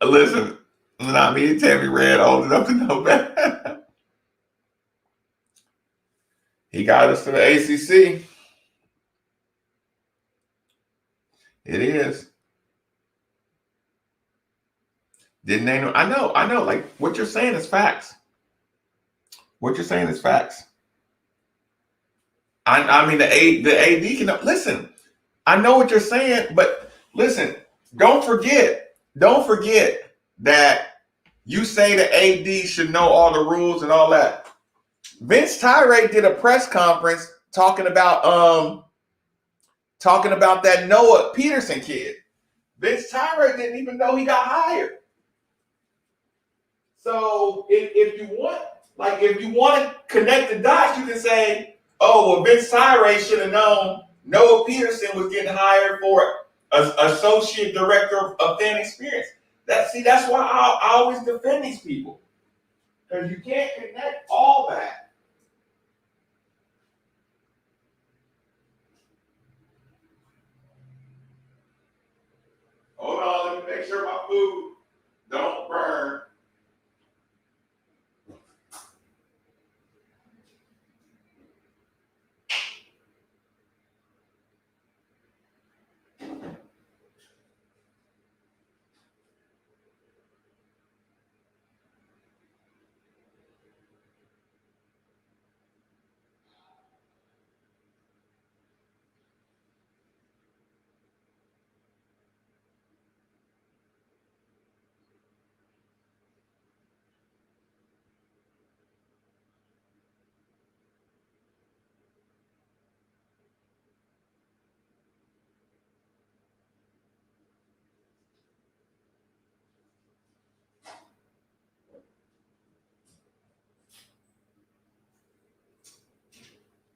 Listen, not me and Tammy Red old enough to know better. He got us to the ACC. It is. Didn't they know? I know. Like what you're saying is facts. What you're saying is facts. I mean, the AD can listen. I know what you're saying, but listen. Don't forget that you say the AD should know all the rules and all that. Vince Tyree did a press conference talking about that Noah Peterson kid. Vince Tyree didn't even know he got hired. So if you want to connect the dots, you can say, oh, well, Vince Tyree should have known Noah Peterson was getting hired for associate director of fan experience. That's why I always defend these people, because you can't connect all that. Hold on, let me make sure my food don't burn.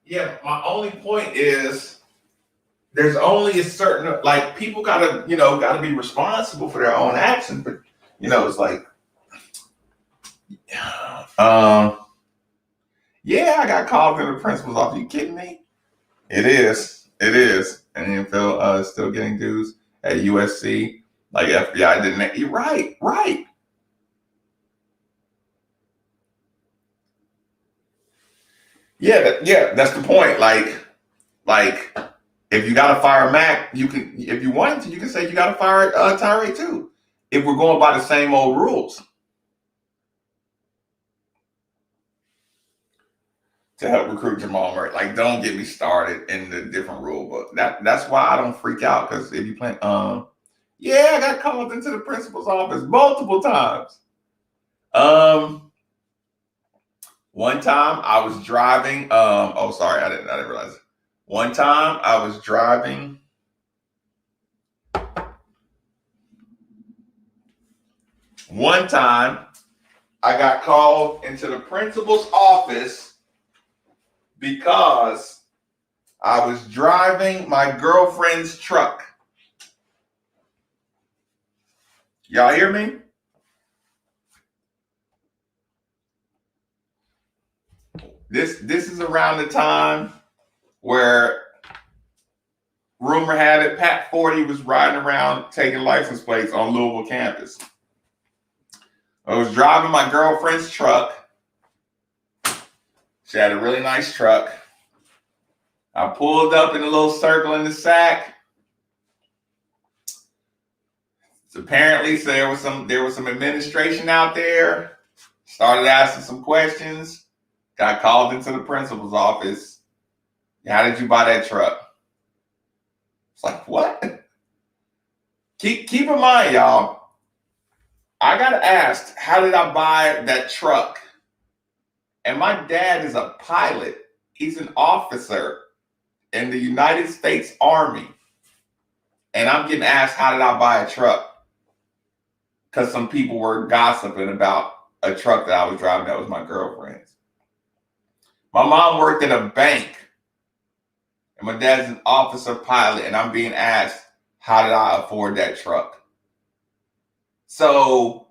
Yeah, my only point is there's only a certain, like, people gotta be responsible for their own actions, but it's like, yeah, I got called in the principal's office. You kidding me? It is. And the NFL is still getting dues at USC. Like FBI didn't. You're right. Yeah, that's the point. Like if you got to fire Mac, you can. If you wanted to, you can say you got to fire Tyree too. If we're going by the same old rules to help recruit Jamal Murray, like don't get me started in the different rule book. That's why I don't freak out, because if you play, yeah, I got called into the principal's office multiple times. One time I was driving. Oh, sorry, I didn't realize it. One time I was driving. One time I got called into the principal's office because I was driving my girlfriend's truck. Y'all hear me? This is around the time where rumor had it Pat 40 was riding around taking license plates on Louisville campus. I was driving my girlfriend's truck. She had a really nice truck. I pulled up in a little circle in the sack. So apparently, so there was some administration out there. Started asking some questions. Got called into the principal's office. How did you buy that truck? It's like, what? Keep in mind, y'all. I got asked, how did I buy that truck? And my dad is a pilot. He's an officer in the United States Army. And I'm getting asked, how did I buy a truck? Because some people were gossiping about a truck that I was driving that was my girlfriend's. My mom worked at a bank. And my dad's an officer pilot. And I'm being asked, how did I afford that truck? So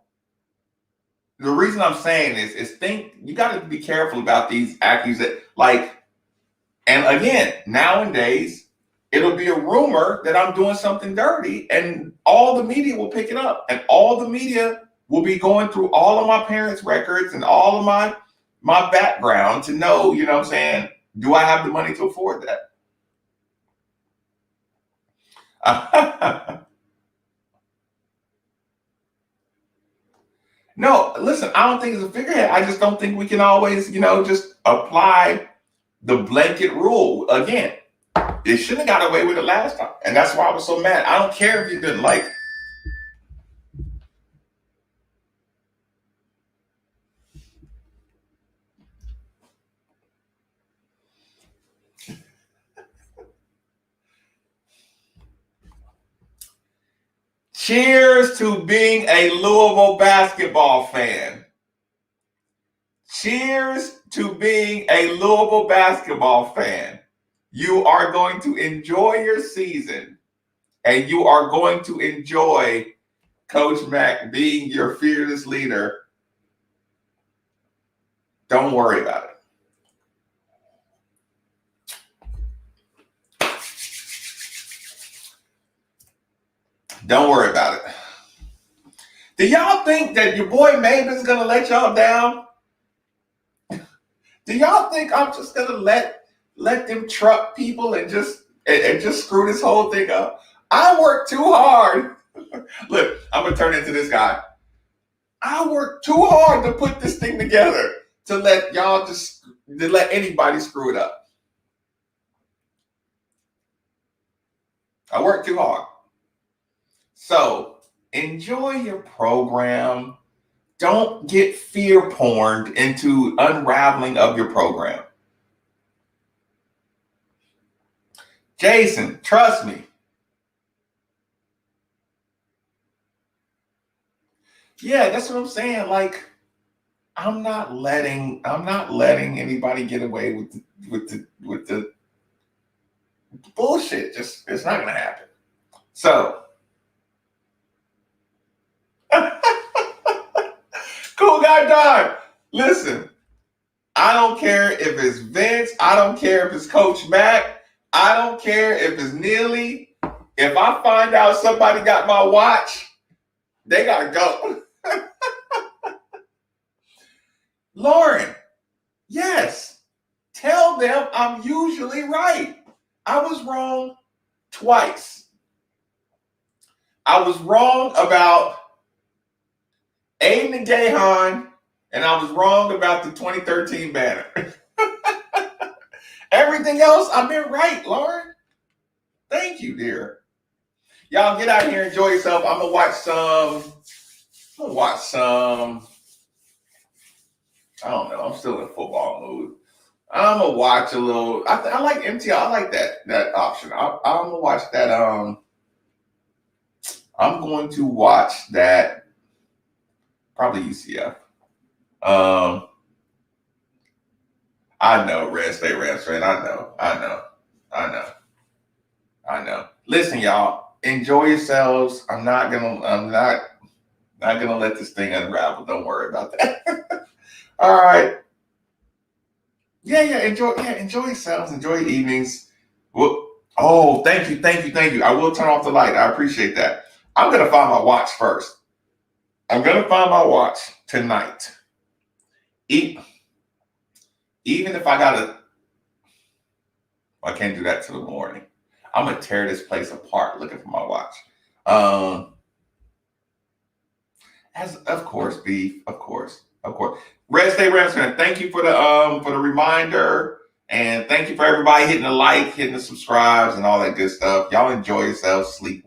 the reason I'm saying this is you got to be careful about these accusations. And again, nowadays, it'll be a rumor that I'm doing something dirty and all the media will pick it up. And all the media will be going through all of my parents' records and all of my background to know, you know what I'm saying, do I have the money to afford that? No, listen, I don't think it's a figurehead. I just don't think we can always, just apply the blanket rule. Again, they shouldn't have got away with it last time. And that's why I was so mad. I don't care if you didn't like it. Cheers to being a Louisville basketball fan. Cheers to being a Louisville basketball fan. You are going to enjoy your season and you are going to enjoy Coach Mack being your fearless leader. Don't worry about it. Don't worry about it. Do y'all think that your boy Maybin's gonna let y'all down? Do y'all think I'm just gonna let them truck people and just screw this whole thing up? I work too hard. Look, I'm gonna turn into this guy. I work too hard to put this thing together to let anybody screw it up. I work too hard. So enjoy your program. Don't get fear porned into unraveling of your program. Jason, trust me. Yeah, that's what I'm saying. Like, I'm not letting anybody get away with the bullshit. Just it's not gonna happen. So cool guy Don. Listen, I don't care if it's Vince. I don't care if it's Coach Mack. I don't care if it's Neely. If I find out somebody got my watch, they gotta go. Lauren, yes. Tell them I'm usually right. I was wrong twice. I was wrong about Aiden Gahan, and I was wrong about the 2013 banner. Everything else, I've been right, Lauren. Thank you, dear. Y'all get out here, enjoy yourself. I'm gonna watch some. I don't know. I'm still in football mood. I'm gonna watch a little. I like MTL. I like that option. I'm gonna watch that. I'm going to watch that. Probably UCF. I know, Red State. I know. Listen, y'all, enjoy yourselves. I'm not gonna let this thing unravel. Don't worry about that. All right. Yeah, enjoy yourselves. Enjoy your evenings. Well, oh, thank you. I will turn off the light. I appreciate that. I'm gonna find my watch first. I'm gonna find my watch tonight. Even if I can't do that till the morning. I'm gonna tear this place apart looking for my watch. As of course, beef, of course, of course. Red State Rams fan, thank you for the reminder, and thank you for everybody hitting the like, hitting the subscribes, and all that good stuff. Y'all enjoy yourselves, sleep well.